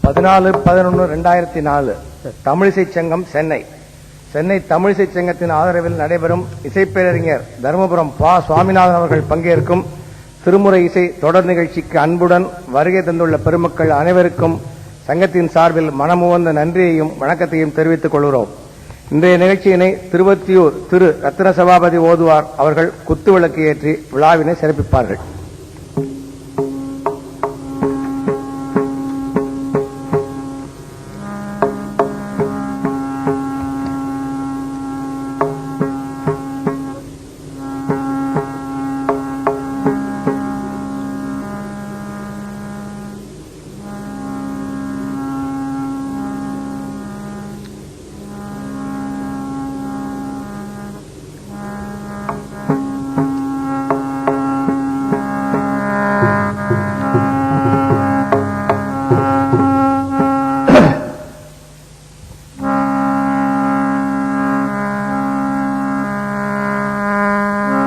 14/11/2004 தமிழிசை சங்கம் சென்னை தமிழிசை சங்கத்தின் ஆதரவில் நடைபெறும் இசைப்பேரறிஞர் தருமபுரம் பா. சுவாமிநாதன் அவர்கள் பங்கேற்கும் திருமுறை இசை தொடர் நிகழ்ச்சிக்கு அன்புடன் வருகை தந்துள்ள பெருமக்கள் அனைவருக்கும் சங்கத்தின் சார்பில் மனமுவந்த நன்றியையும் வணக்கத்தையும் தெரிவித்துக் கொள்கிறோம். இன்றைய நிகழ்ச்சியினை திருவத்தியூர் திரு ரத்ன சபாபதி ஓதுவார் அவர்கள் குத்துவிளக்கு ஏற்றி விழாவினை சிறப்பிப்பார்கள்.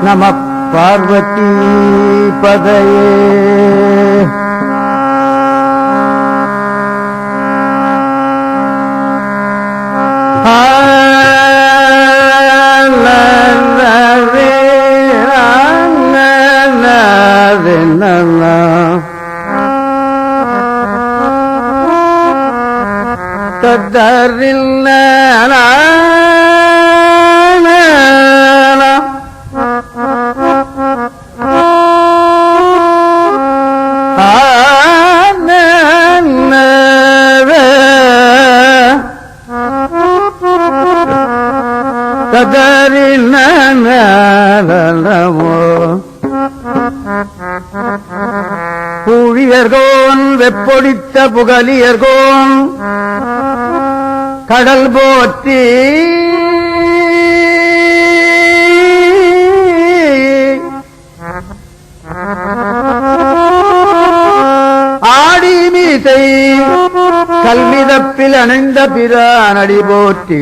நம பார்வதி பதையே தரில் புழியர்கோன் வெப்பொடித்த புகலியர்கோன் கடல் போற்றி ஆடிமீசை கல்மிதப்பில் அணைந்த பிரானடி போற்றி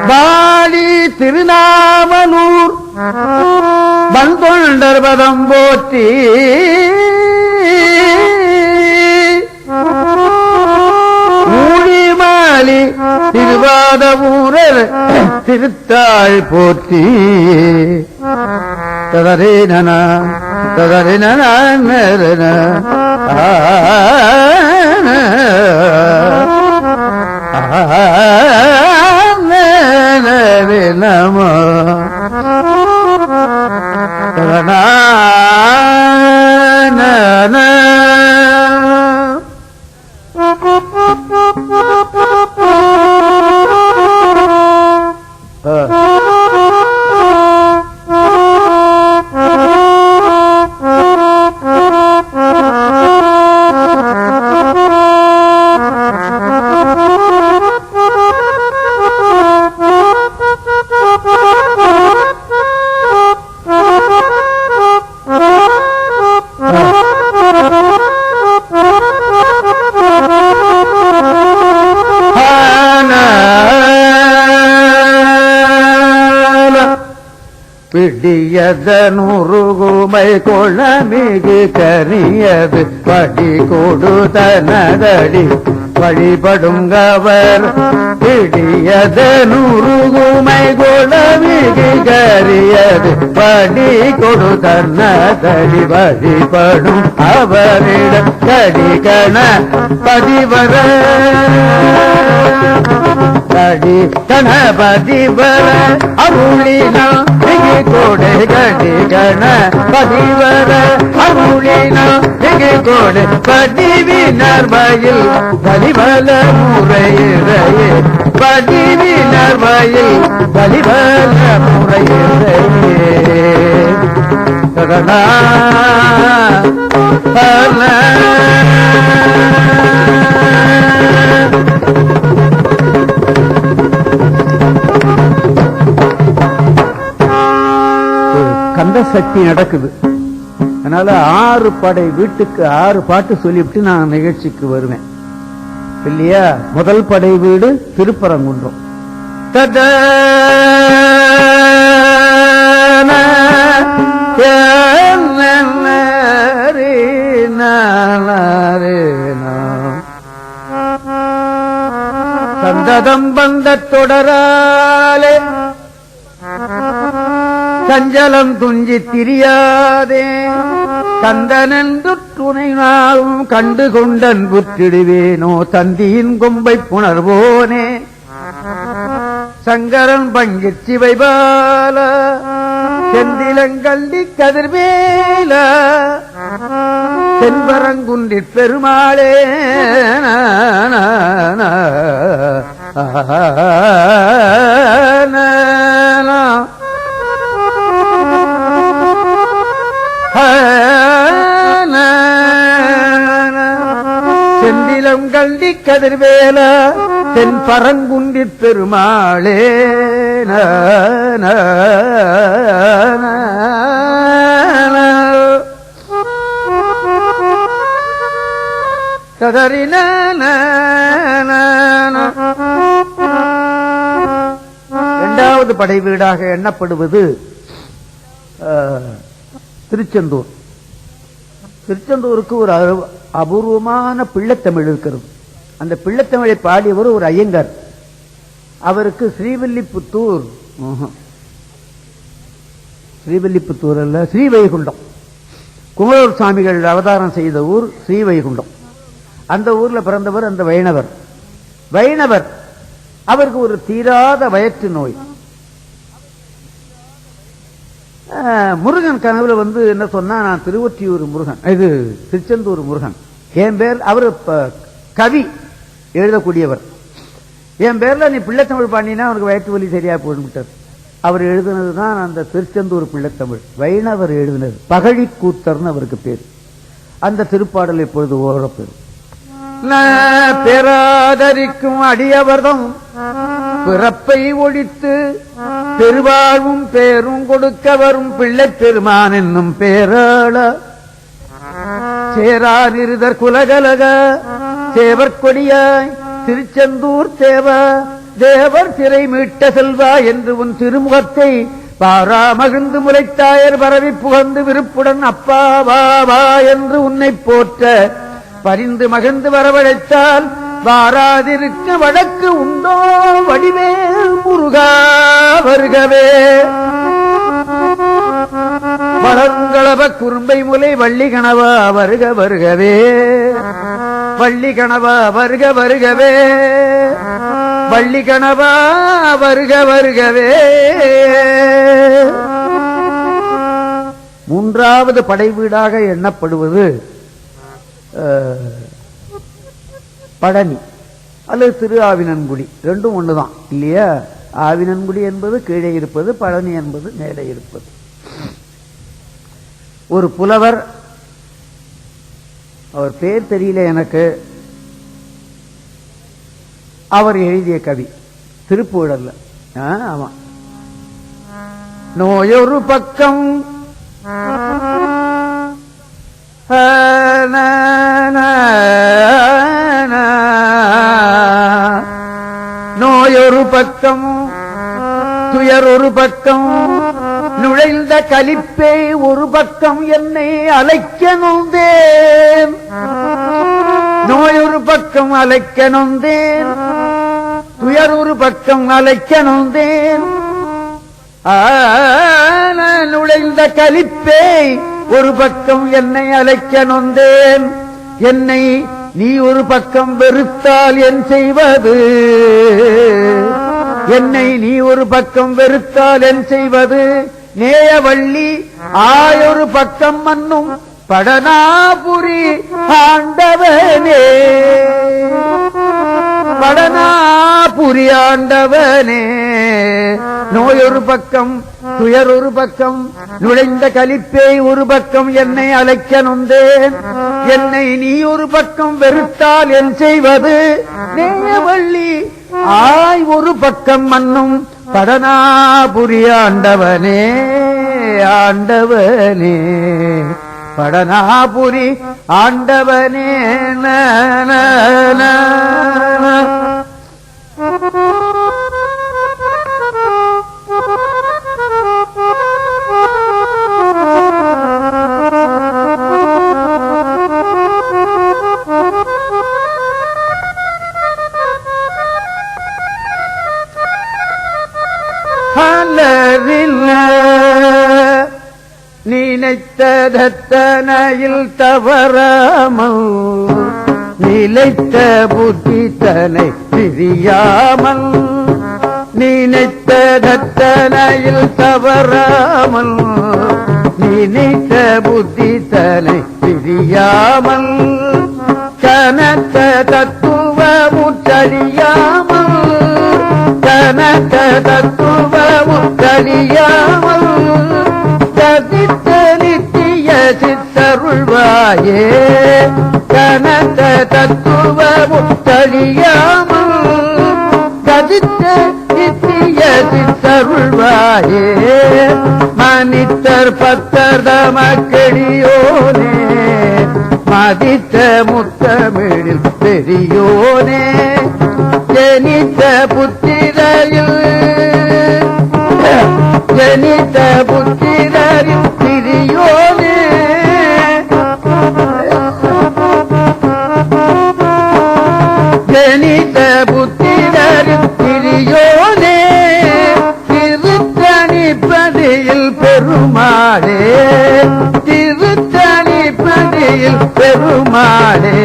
பாலி திருநாமனூர் வந்தொண்டர் பதம் போற்றி மூழிமாலி திருவாதவூரர் திருத்தாள் போற்றி ததரே நன நமோ பிடியதனுருகுமை கொளமிகு கரியது படி கொடுதனதடி வழிபடுங்கவர் பிடியதனுருகுமை கொளமிகு கரியது படி கொடுதனதடி வழிபடும் அவரிடம் கடிகண பதிவர கடி கணபதிவர அருளினா கோடை கடி கண பதிவர அருளினா கோடை பதிவினர் வயல் பலிபல முறையிறையே பதிவினர் வயல் பலிபல முறையிறையே சரணா கந்த சக்தி நடக்குது. அதனால 6 படை வீட்டுக்கு 6 பாட்டு சொல்லிவிட்டு நான் நிகழ்ச்சிக்கு வருவேன் இல்லையா. முதல் படை வீடு திருப்பரங்குன்றம். தத சந்ததம் வந்த தொடராலே சஞ்சலம் துஞ்சி திரியாதே கந்தனென்று துணை நாளும் கண்டு கொண்டன் புற்றிடுவேனோ தந்தியின் கொம்பை புணர்வோனே சங்கரன் பங்கிற் சிவைபால செந்திலங்கள்ளி கதிர்வேல சென்பரங்குன்றிற் பெருமாளே செந்திலம் கண்டி கதிர்வேல தென் பரங்குன்றிற் பெருமாளே கதறின இரண்டாவது படை வீடாக எண்ணப்படுவது திருச்செந்தூர். திருச்செந்தூருக்கு ஒரு அபூர்வமான பிள்ளைத்தமிழ் இருக்கிறது. அந்த பிள்ளைத்தமிழை பாடியவர் ஒரு ஐயங்கார். அவருக்கு ஸ்ரீவில்லிபுத்தூர் அல்ல, ஸ்ரீவைகுண்டம். குமரூர் சுவாமிகள் அவதாரம் செய்த ஊர் ஸ்ரீவைகுண்டம். அந்த ஊர்ல பிறந்தவர் அந்த வைணவர். அவருக்கு ஒரு தீராத வயிற்று நோய். முருகன் கனவுல என்ன சொன்னா, நான் திருவொற்றியூர் முருகன், இது திருச்செந்தூர் முருகன் என் பேர். அவர் கவி எழுதக்கூடியவர். என் பேர்ல நீ பிள்ளைத்தமிழ் பாடினா அவனுக்கு வயிற்று வலி சரியா போய்விட்டார். அவர் எழுதினதுதான் அந்த திருச்செந்தூர் பிள்ளைத்தமிழ். வைணவர் எழுதினது. பகழி கூத்தர்னு அவருக்கு பேர். அந்த திருப்பாடல் இப்பொழுது ஓரப்பெறும். பெறாதரிக்கும் அடியவர்தம் பிறப்பை ஒழித்து பெருவாழ்வும் பேரும் கொடுக்க வரும் பிள்ளை பெருமான் என்னும் பேராள சேரானிருதர் குலகலக சேவற்கொடியாய் திருச்செந்தூர் தேவர் சிறை மீட்ட செல்வா என்று உன் திருமுகத்தை பாரா மகிழ்ந்து முளைத்தாயர் பரவி புகழ்ந்து விருப்புடன் அப்பா வா வா என்று உன்னை போற்ற பரிந்து மகிழ்ந்து வரவழைத்தால் வாராதிருக்க வழக்கு உண்டோ வடிவேல் முருகா வருகவே. வளர்ங்களவ குறும்பை முலை வள்ளி கணவா வருக வருகவே. வள்ளி கணவா வருக வருகவே. வள்ளி கணவா வருக வருகவே. மூன்றாவது படை வீடாக எண்ணப்படுவது பழனி அல்லது திரு ஆவினன்குடி. ரெண்டும் ஒண்ணுதான் இல்லையா? ஆவினன்குடி என்பது கீழே இருப்பது, பழனி என்பது மேலே இருப்பது. ஒரு புலவர், அவர் பேர் தெரியல எனக்கு, அவர் எழுதிய கவி திருப்புகழல்ல. ஆமா, நோயொரு பக்கம் நோயொரு பக்கம் துயர் ஒரு பக்கம் நுழைந்த கலிப்பே ஒரு பக்கம் என்னை அலைக்க நொந்தேன். நோயொரு பக்கம் அலைக்க நொந்தேன், துயர் ஒரு பக்கம் அலைக்க நொந்தேன். நுழைந்த கலிப்பே ஒரு பக்கம் என்னை அலைக்க நொந்தேன். என்னை நீ ஒரு பக்கம் வெறுத்தால் என் செய்வது? என்னை நீ ஒரு பக்கம் வெறுத்தால் என் செய்வது? நேயவள்ளி ஆயொரு பக்கம் மன்னும் படனாபுரி ஆண்டவனே. படனாபுரி ஆண்டவனே. நோயொரு பக்கம் துயர் ஒரு பக்கம் நுழைந்த கலிப்பே ஒரு பக்கம் என்னை அலைக்க நொந்தேன். என்னை நீ ஒரு பக்கம் வெறுத்தால் என் செய்வது? நேயவள்ளி ஆய் ஒரு பக்கம் மன்னும் படனாபுரி ஆண்டவனே. ஆண்டவனே படனாபுரி ஆண்டவனே. நினைத்ததத்தனையில் தவறாமல் நிலைத்த புத்தி தனை பிரியாமல் நினைத்ததத்தனையில் தவறாமல் நினைத்த புத்தி தனை பிரியாமல் கனத்த தத்துவ முற்றறியாமல் கனத்த தத்துவ முற்றறியாமல் கதித்த நித்திய சித்தருள்வாயே கனத்த தத்துவ முற்றறியாமல் கதித்த நித்திய சித்தருள்வாயே மனிதர் பத்தர் தமக்கெளியோனே மதித்த முத்தமிழில் பெரியோனே ஜனித்த புத்திரையில் ஜனித்த புத்திரையில் பிரியோனே ஜனித்த புத்திரையில் பிரியோனே திருத்தணிப்பதியில் பெருமாளே திருத்தணிப்பதியில் பெருமாளே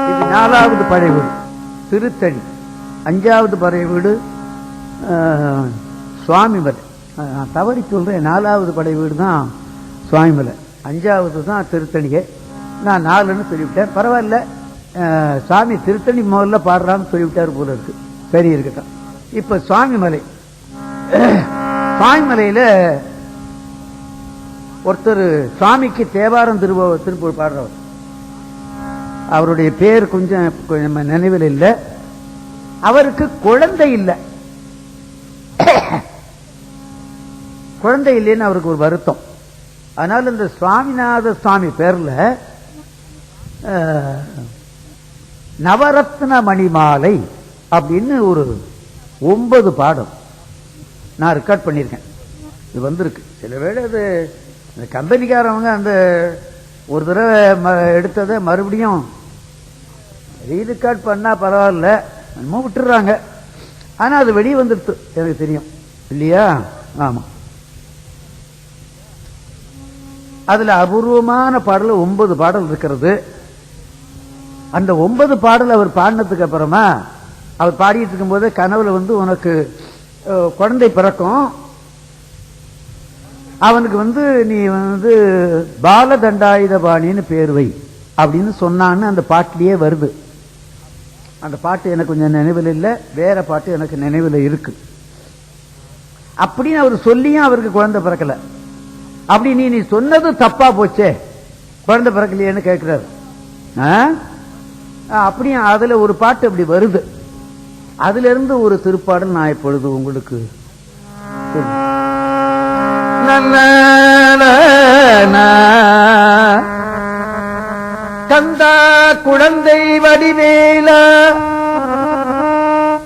இது 4வது படை வீடு திருத்தணி. 5வது படை வீடு சுவாமிமலை. நான் தவறி சொல்றேன், 4வது படை வீடு தான் சுவாமிமலை, 5வது தான் திருத்தணிகை. நான் 4ன்னு சொல்லிவிட்டேன். பரவாயில்ல, சுவாமி திருத்தணி முதல்ல பாடுறான்னு சொல்லிவிட்டார் போல இருக்கு. சரி, இருக்கட்டும். இப்ப சுவாமிமலை. சுவாமிமலையில ஒருத்தர் சுவாமிக்கு தேவாரம் திருப்பூர் பாடுறவர். அவருடைய பேர் கொஞ்சம் நினைவில் இல்லை. அவருக்கு குழந்தை இல்லை. குழந்தை இல்லைன்னு அவருக்கு ஒரு வருத்தம். அதனால இந்த சுவாமிநாத சுவாமி பேர்ல நவரத்ன மணிமாலை அப்படின்னு ஒரு 9 பாடம் நான் ரெக்கார்ட் பண்ணியிருக்கேன். இது வந்திருக்கு. சில வேளை அது கம்பெனிக்காரவங்க அந்த ஒரு தடவை எடுத்ததை மறுபடியும் ரீரெக்கார்ட் பண்ணா பரவாயில்ல, என்னமோ விட்டுறாங்க. ஆனா அது வெளியே வந்துடுது, எனக்கு தெரியும் இல்லையா? ஆமா. அதுல அபூர்வமான பாடல் 9 பாடல் இருக்கிறது. அந்த 9 பாடல் அவர் பாடினதுக்கு அப்புறமா அவர் பாடிட்டு இருக்கும் போது கனவுல உனக்கு குழந்தை பிறக்கும், அவனுக்கு நீ பாலதண்டாயுதபாணின்னு பேர் வை அப்படின்னு சொன்னான்னு அந்த பாட்டிலேயே வருது. அந்த பாட்டு எனக்கு கொஞ்சம் நினைவில் இல்லை, வேற பாட்டு எனக்கு நினைவில் இருக்கு. அப்படின்னு அவர் சொல்லியும் அவருக்கு குழந்தை பிறக்கல. அப்படி நீ சொன்னது தப்பா போச்சே, குழந்தை பிறக்கலையேன்னு கேட்கிறாரு. அப்படியே அதுல ஒரு பாட்டு அப்படி வருது. அதுல இருந்து ஒரு திருப்பாடல் நான் இப்பொழுது உங்களுக்கு கந்தா குழந்தை வடிவேல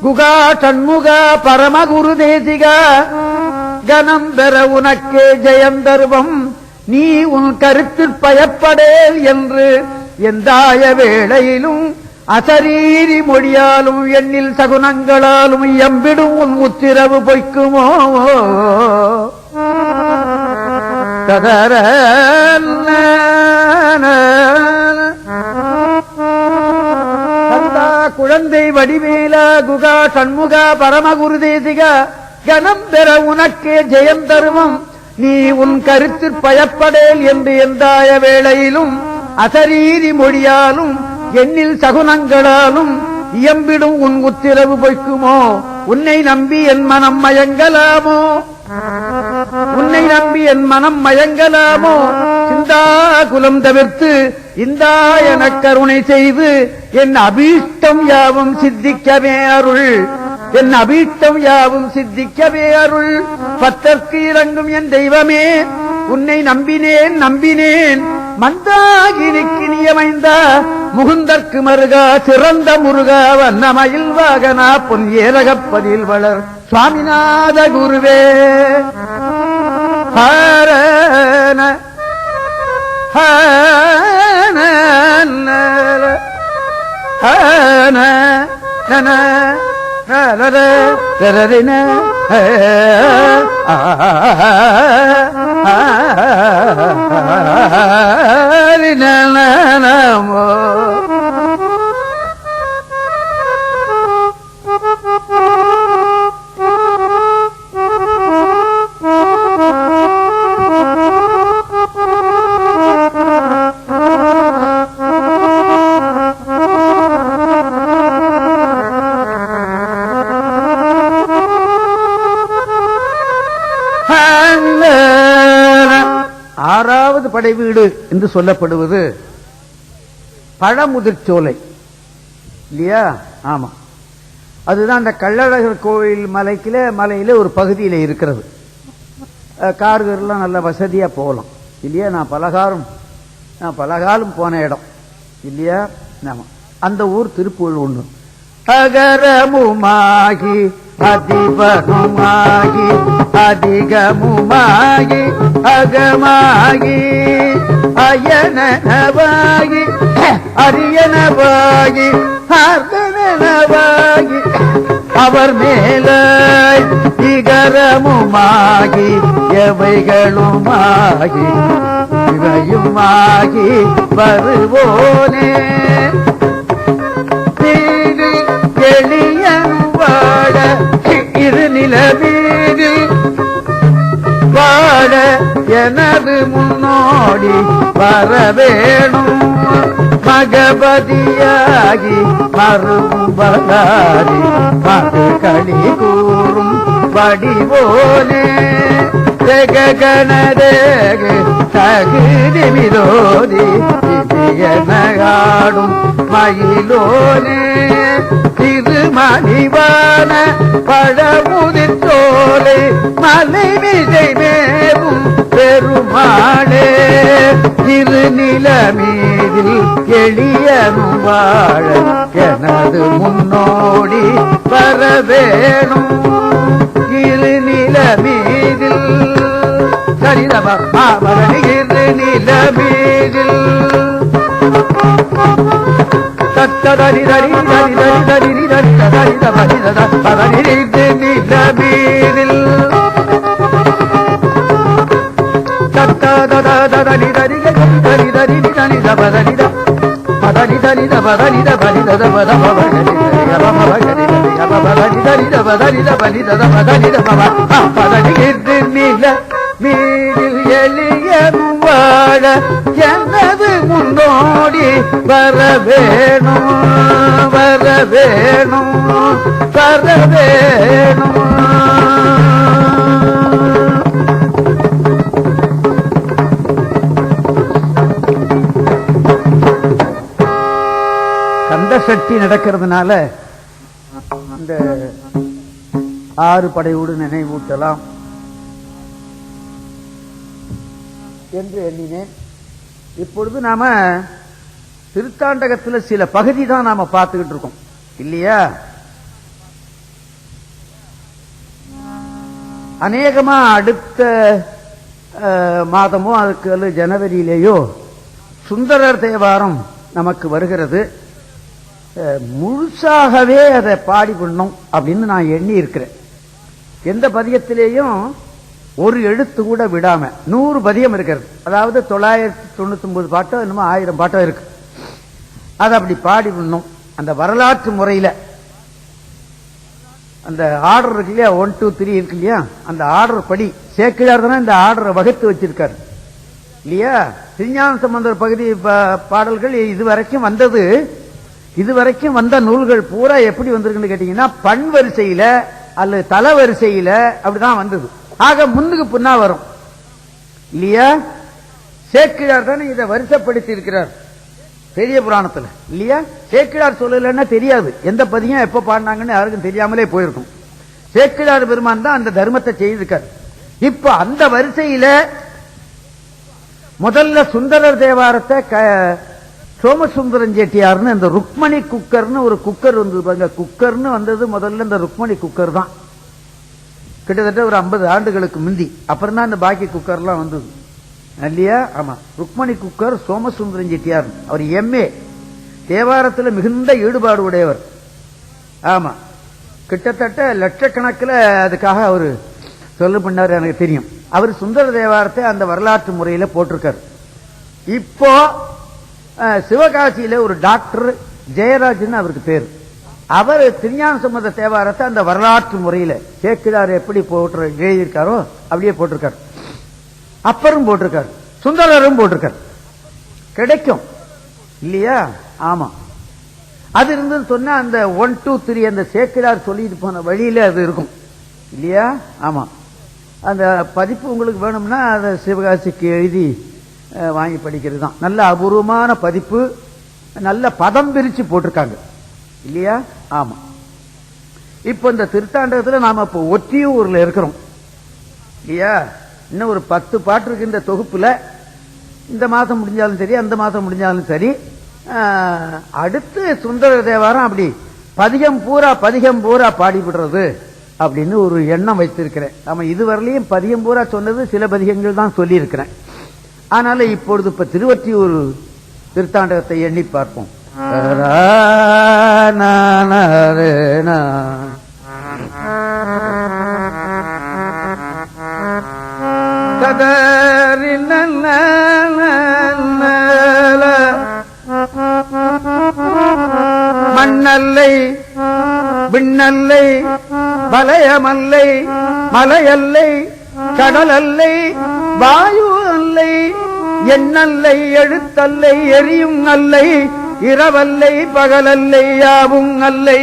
குகா சண்முகா பரமகுரு தேசிகா கனம் பெற உனக்கே ஜெயந்தர்வம் நீ உன் கருத்தில் பயப்படேல் என்று எந்தாய வேளையிலும் அசரீரி மொழியாலும் எண்ணில் சகுனங்களாலும் எம்பிடும் உன் உத்திரவு பொய்க்குமோ ததர கந்தா குழந்தை வடிவேல குகா சண்முகா பரமகுரு தேசிகா கனம் பெற உனக்கே ஜெயந்தருவம் நீ உன் கருத்தில் பயப்படேல் என்று எந்தாய வேளையிலும் அசரீரி மொழியாலும் எண்ணில் சகுனங்களாலும் இயம்பிடும் உன் உத்திரவு பொய்க்குமோ உன்னை நம்பி என் மனம் மயங்கலாமோ உன்னை நம்பி என் மனம் மயங்கலாமோ சிந்தா குலம் தவிர்த்து இந்தா என கருணை செய்து என் அபீஷ்டம் யாவும் சித்திக்கவே அருள் என் அபீஷ்டம் யாவும் சித்திக்கவே அருள் பத்தற்கு இறங்கும் என் தெய்வமே உன்னை நம்பினேன் நம்பினேன் மந்தாகினிக்கு நியமைந்த முகுந்தற்கு மருகா சிறந்த முருகா வண்ணமயில் வாகனா பொன் ஏரகப்பதில் வளர் சுவாமிநாத குருவே ஹரண ஹரண ஆறாவது படை வீடு என்று சொல்லப்படுவது பழமுதிர்ச்சோலை இல்லையா? ஆமா, அதுதான் அந்த கள்ளழகர் கோயில் மலையில ஒரு பகுதியில இருக்கிறது. கார்கள்லாம் நல்ல வசதியா போகலாம் இல்லையா? நான் பலகாலம் போன இடம் இல்லையா? ஆமா, அந்த ஊர் திருப்பூர் ஒண்ணு. அகரமுமாகி அதிபனுமாகி அதிகமுமாகி அகமாகி அயனவாகி அரியனவாகி அர்த்தனவாகி அவர் மேல இகரமுமாகி எவைகளுமாகி இவையுமாகி வருவோனே எளியன் வாழ இருநிலவீதில் வாழ எனது முன்னோடி வரவேணும் மகபதியாகி மறுபலாரி மது களி கூறும் வடிவோனே ஜெககணதேக தகுதி விரோதி நகாடும் மயிலோனே திருமணிவான பழமுதிர்ச்சோலை மலை விஜை மேவும் பெருமாளே திருநிலமீதில் எளியனும் வாழ எனது முன்னோடி வரவேணும் திருநிலமீதில் சரிதபா திருநிலமீதில் தரி தரி தரி தரி தரி தரி தரி தரி நிலமீதில் தரி தரி தரி தரி தனி தபதனி பதனி தனி தபதனி தபனி தபத பவகரி பவகரி பவகரி தரி தபதனி தபனி தபதனி தபவ பதனி நில மீதில் எளியன் வாழ எனது முன்னோடி வரவேணும் வரவேணும் வரவேணும். கந்த சக்தி நடக்கிறதுனால இந்த 6 படையோடு நினைவூட்டலாம் என்று எண்ணினேன். இப்பொழுது நாம திருத்தாண்டகத்தில் சில பகுதி தான் நாம பார்த்துக்கிட்டு இருக்கோம் இல்லையா? அநேகமா அடுத்த மாதமோ அதுக்கு ஜனவரியிலேயோ சுந்தரர் தேவாரம் நமக்கு வருகிறது. முழுசாகவே அதை பாடி பண்ணணும் அப்படின்னு நான் எண்ணி இருக்கிறேன். எந்த பதியத்திலேயும் ஒரு எழுத்து கூட விடாம 100 பதியம் இருக்கிறது. அதாவது 999 பாட்டோ என்னமோ 1000 பாட்டோ இருக்கு. அதை அப்படி பாடி பண்ணணும். அந்த வரலாற்று முறையில அந்த ஆர்டர் இருக்கு இல்லையா, 1 2 3 இருக்கு இல்லையா, அந்த ஆர்டர் படி சேக்கிழார் தானே இந்த ஆர்டரை வகுத்து வச்சிருக்காரு இல்லையா? திருஞான சம்பந்தர் பகுதி பாடல்கள் இதுவரைக்கும் வந்த நூல்கள் பூரா எப்படி வந்திருக்குன்னு கேட்டீங்கன்னா பண் வரிசையில அல்லது தல வரிசையில அப்படிதான் வந்தது. ஆக முன்னுக்கு பின்னா வரும் இல்லையா? சேக்கிழார் தானே இதை வரிசைப்படுத்தி இருக்கிறார் பெரிய புராணத்துல இல்லையா? சேக்கிழார் சொல்லலன்னா தெரியாது, எந்த பதியம் எப்ப பாடினாங்கன்னு யாருக்கும் தெரியாமலே போயிருக்கும். சேக்கிழார் பெருமான் தான் அந்த தர்மத்தை செய்திருக்கார். இப்ப அந்த வரிசையில முதல்ல சுந்தரர் தேவாரத்தை சோமசுந்தரன் செட்டியார்னு இந்த ருக்மணி குக்கர்னு ஒரு குக்கர் வந்தது பாருங்க. குக்கர்னு வந்தது முதல்ல இந்த ருக்மணி குக்கர் தான், கிட்டத்தட்ட ஒரு 50 ஆண்டுகளுக்கு முந்தி. அப்புறம் தான் இந்த பாக்கி குக்கர்லாம் வந்தது இல்லையா? ஆமா, ருக்மணி குக்கர் சோமசுந்தரன் செட்டியார். அவர் எம்ஏ தேவாரத்தில் மிகுந்த ஈடுபாடு உடையவர். ஆமா, கிட்டத்தட்ட லட்சக்கணக்கில் அதுக்காக அவர் சொல்ல பண்ணார். எனக்கு தெரியும். அவர் சுந்தர தேவாரத்தை அந்த வரலாற்று முறையில் போட்டிருக்காரு. இப்போ சிவகாசியில ஒரு டாக்டர் ஜெயராஜன் அவருக்கு பேர். அவர் திருஞான சம்பந்த தேவாரத்தை அந்த வரலாற்று முறையில் சேக்கிழார் எப்படி எழுதியிருக்காரோ அப்படியே போட்டிருக்காரு. அப்பரும் போட்டிருக்காரு, சுந்தரரும் போட்டிருக்காரு. கிடைக்கும் இல்லையா? ஆமா. அது இருந்துன்னு சொன்னா அந்த 1, 2, 3 அந்த சேக்கிழார் சொல்லிட்டு போன வழியில அது இருக்கும் இல்லையா? ஆமா. அந்த பதிப்பு உங்களுக்கு வேணும்னா அதை சிவகாசிக்கு எழுதி வாங்கி படிக்கிறது தான். நல்ல அபூர்வமான பதிப்பு, நல்ல பதம் பிரிச்சு போட்டிருக்காங்க இல்லையா? ஆமா. இப்ப இந்த திருத்தாண்டகத்தில் நாம இப்ப ஒற்றியூர்ல இருக்கிறோம் இல்லையா? இன்னும் ஒரு 10 பாட்டு இருக்கு இந்த தொகுப்புல. இந்த மாதம் முடிஞ்சாலும் சரி, அந்த மாதம் முடிஞ்சாலும் சரி. அடுத்து சுந்தர தேவாரம் அப்படி பதிகம் பூரா பாடிவிடுறது அப்படின்னு ஒரு எண்ணம் வைத்திருக்கிறேன். நம்ம இதுவரையிலையும் பதிகம் பூரா சொன்னது சில பதிகங்கள் தான் சொல்லி இருக்கிறேன். அதனால இப்பொழுது இப்ப திருவொற்றியூர் திருத்தாண்டகத்தை எண்ணி பார்ப்போம். மண்ணல்லை விண்ணல்லை வலயமல்லை மலையல்லை கடலல்லை வாயு அல்லை எண்ணல்லை எழுத்தல்லை எரியும் அல்லை இரவல்லை பகலல்லை யாவும் அல்லை.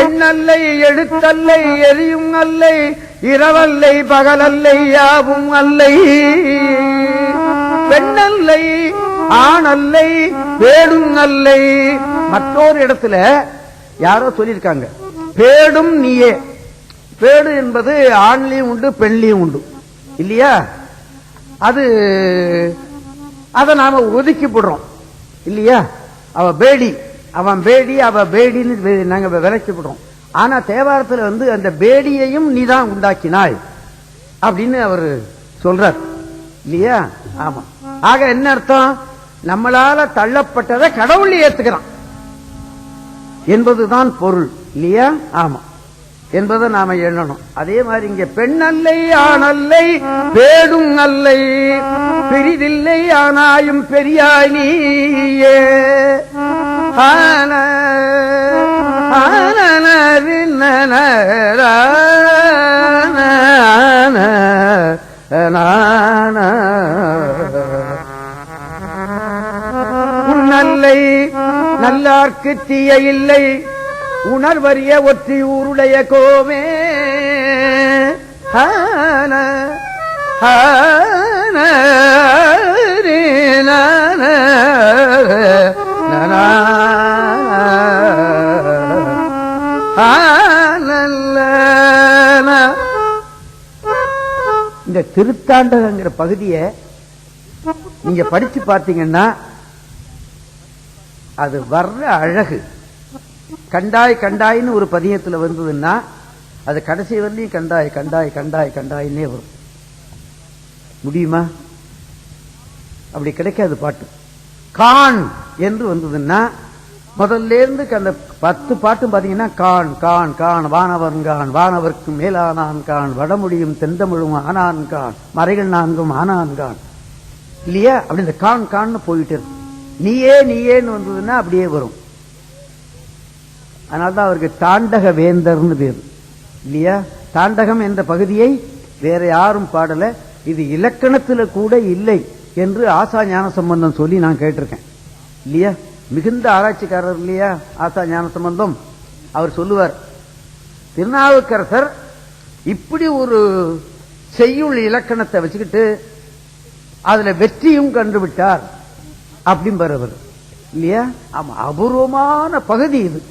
எண்ணல்லை எழுத்தல்லை எரியும் அல்லை இரவல்லை பகலல்லை யாவும் அல்லை. பெண்ணல்லை ஆணல்லை பேடும் அல்லை. மற்றொரு இடத்துல யாரோ சொல்லியிருக்காங்க, பேடும் நீயே. பேடு என்பது ஆண்லையும் உண்டு பெண்லையும் உண்டு இல்லையா? அதை நாம ஒதுக்கி போடுறோம் இல்லையா? அவன் பேடி அவ பேடின்னு நாங்க விலைக்கு போடுறோம். ஆனா தேவாரத்தில் அந்த பேடியையும் நீதான் உண்டாக்கினாய் அப்படின்னு அவர் சொல்றார் இல்லையா? ஆமா. ஆக என்ன அர்த்தம்? நம்மளால தள்ளப்பட்டதை கடவுள் ஏத்துக்கிறான் என்பதுதான் பொருள் இல்லையா? ஆமா. என்பதை நாம எண்ணணும். அதே மாதிரி இங்க பெண் அல்லை ஆணல்லை பேடும் அல்லை பெரிதில்லை ஆனாயும் பெரியாய் நீயே. உன்னல்லை நல்லார்க்கு தீய இல்லை உணர்வறிய ஒற்றியூருடைய கோமே. இந்த திருத்தாண்டகங்கிற பகுதியை நீங்க படிச்சு பார்த்தீங்கன்னா அது வர்ற அழகு கண்டாய் கண்டாயின்னு ஒரு பதியத்தில் வந்ததுன்னா அது கடைசி வரலையும் கண்டாய் கண்டாய் கண்டாய் கண்டாயின்னே வரும். முடியுமா? அப்படி கிடைக்காது பாட்டு. கான் என்று வந்ததுன்னா முதல்ல இருந்து அந்த 10 பாட்டும் பாத்தீங்கன்னா கான் கான் கான் வானவர்கான் வானவர்க்கு மேலானான் கான் வடமொழியும் தென்தமிழும் ஆனான் கான் மறைகள் 4ம் ஆனான் கான் இல்லையா? அப்படி இந்த கான் கான்னு போயிட்டு இருக்கு. நீயே நீயேன்னு வந்ததுன்னா அப்படியே வரும். அதனால்தான் அவருக்கு தாண்டக வேந்தர்னு பேர் இல்லையா? தாண்டகம் என்ற பகுதியை வேற யாரும் பாடல. இது இலக்கணத்தில் கூட இல்லை என்று ஆசா ஞான சம்பந்தம் சொல்லி நான் கேட்டிருக்கேன் இல்லையா? மிகுந்த ஆராய்ச்சிக்காரர் இல்லையா ஆசா ஞான சம்பந்தம். அவர் சொல்லுவார், திருநாவுக்கரசர் இப்படி ஒரு செய்யுள் இலக்கணத்தை வச்சுக்கிட்டு அதுல வெற்றியும் கண்டுவிட்டார் அப்படின்பவர் இல்லையா? ஆமா, அபூர்வமான பகுதி இது.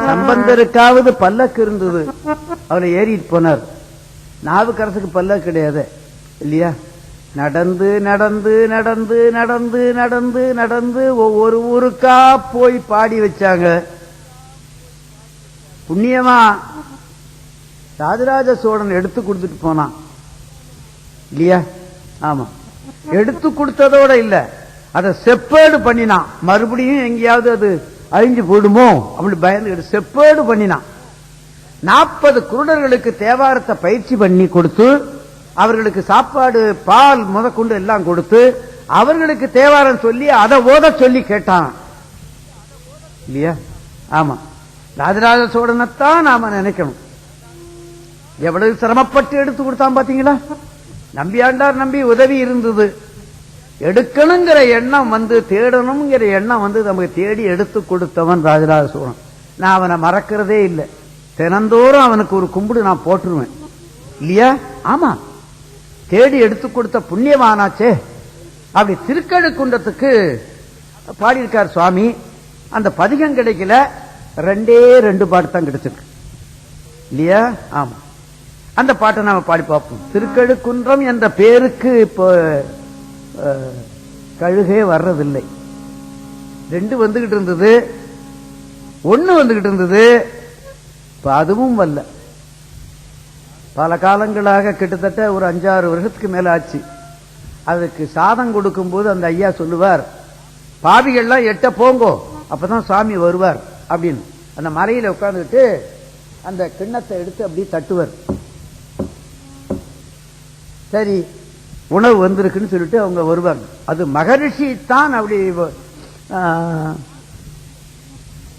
சம்பந்தருக்காவது பல்லக்கு இருந்தது, அவரை ஏறிட்டு போனார். நாவுக்கரசுக்கு பல்லக்கு கிடையாது இல்லையா? நடந்து நடந்து நடந்து நடந்து நடந்து நடந்து ஒவ்வொரு ஊருக்கா போய் பாடி வச்சாங்க. புண்ணியமா ராஜராஜ சோழன் எடுத்து கொடுத்துட்டு போனான் இல்லையா? ஆமா, எடுத்து கொடுத்ததோட இல்ல, அதை செப்பேடு பண்ணினான். மறுபடியும் எங்கேயாவது அது அழிஞ்சு போடுமோ அப்படி பயந்து செப்பேடு பண்ணினான். 40 குருடர்களுக்கு தேவாரத்தை பயிற்சி பண்ணி கொடுத்து, அவர்களுக்கு சாப்பாடு பால் முதற்கொண்டு எல்லாம் கொடுத்து, அவர்களுக்கு தேவாரம் சொல்லி அதை ஓத சொல்லி கேட்டான் இல்லையா? ஆமா, ராஜராஜ சோழனைத்தான் நாம நினைக்கணும். எவ்வளவு சிரமப்பட்டு எடுத்து கொடுத்தான் பாத்தீங்களா? நம்பியாண்டார் நம்பி உதவி இருந்தது, எடுக்கணுங்கிற எண்ணம் வந்து, தேடணுங்கிற எண்ணம் வந்து நமக்கு தேடி எடுத்து கொடுத்தவன் ராஜராஜ சோழன். நான் அவனை மறக்கிறதே இல்லை. தினந்தோறும் அவனுக்கு ஒரு கும்பிடு நான் போட்டுருவேன் இல்லையா? ஆமா, தேடி எடுத்து கொடுத்த புண்ணியமானாச்சே. அப்படி திருக்கழுக்குன்றத்துக்கு பாடியிருக்கார் சுவாமி. அந்த பதிகம் கிடைக்கல, 2 பாட்டு தான் கிடைச்சிருக்கு இல்லையா? ஆமா, அந்த பாட்டை நாம பாடி பார்ப்போம். திருக்கழுக்குன்றம் என்ற பேருக்கு இப்போ கழுகே வர்றதில்லை. 2 வந்துகிட்டு இருந்தது, 1 வந்துகிட்டு இருந்தது, இப்ப அதுவும் வரல. பல காலங்களாக கிட்டத்தட்ட ஒரு 5-6 வருஷத்துக்கு மேல ஆச்சு. அதுக்கு சாதம் கொடுக்கும் போது அந்த ஐயா சொல்லுவார், பாவிகள்லாம் எட்ட போங்கோ, அப்பதான் சுவாமி வருவார் அப்படின்னு. அந்த மலையில உட்கார்ந்துட்டு அந்த கிண்ணத்தை எடுத்து அப்படி தட்டுவார். சரி, உணவு வந்திருக்குன்னு சொல்லிட்டு அவங்க வருவாங்க. அது மகரிஷி தான் அப்படி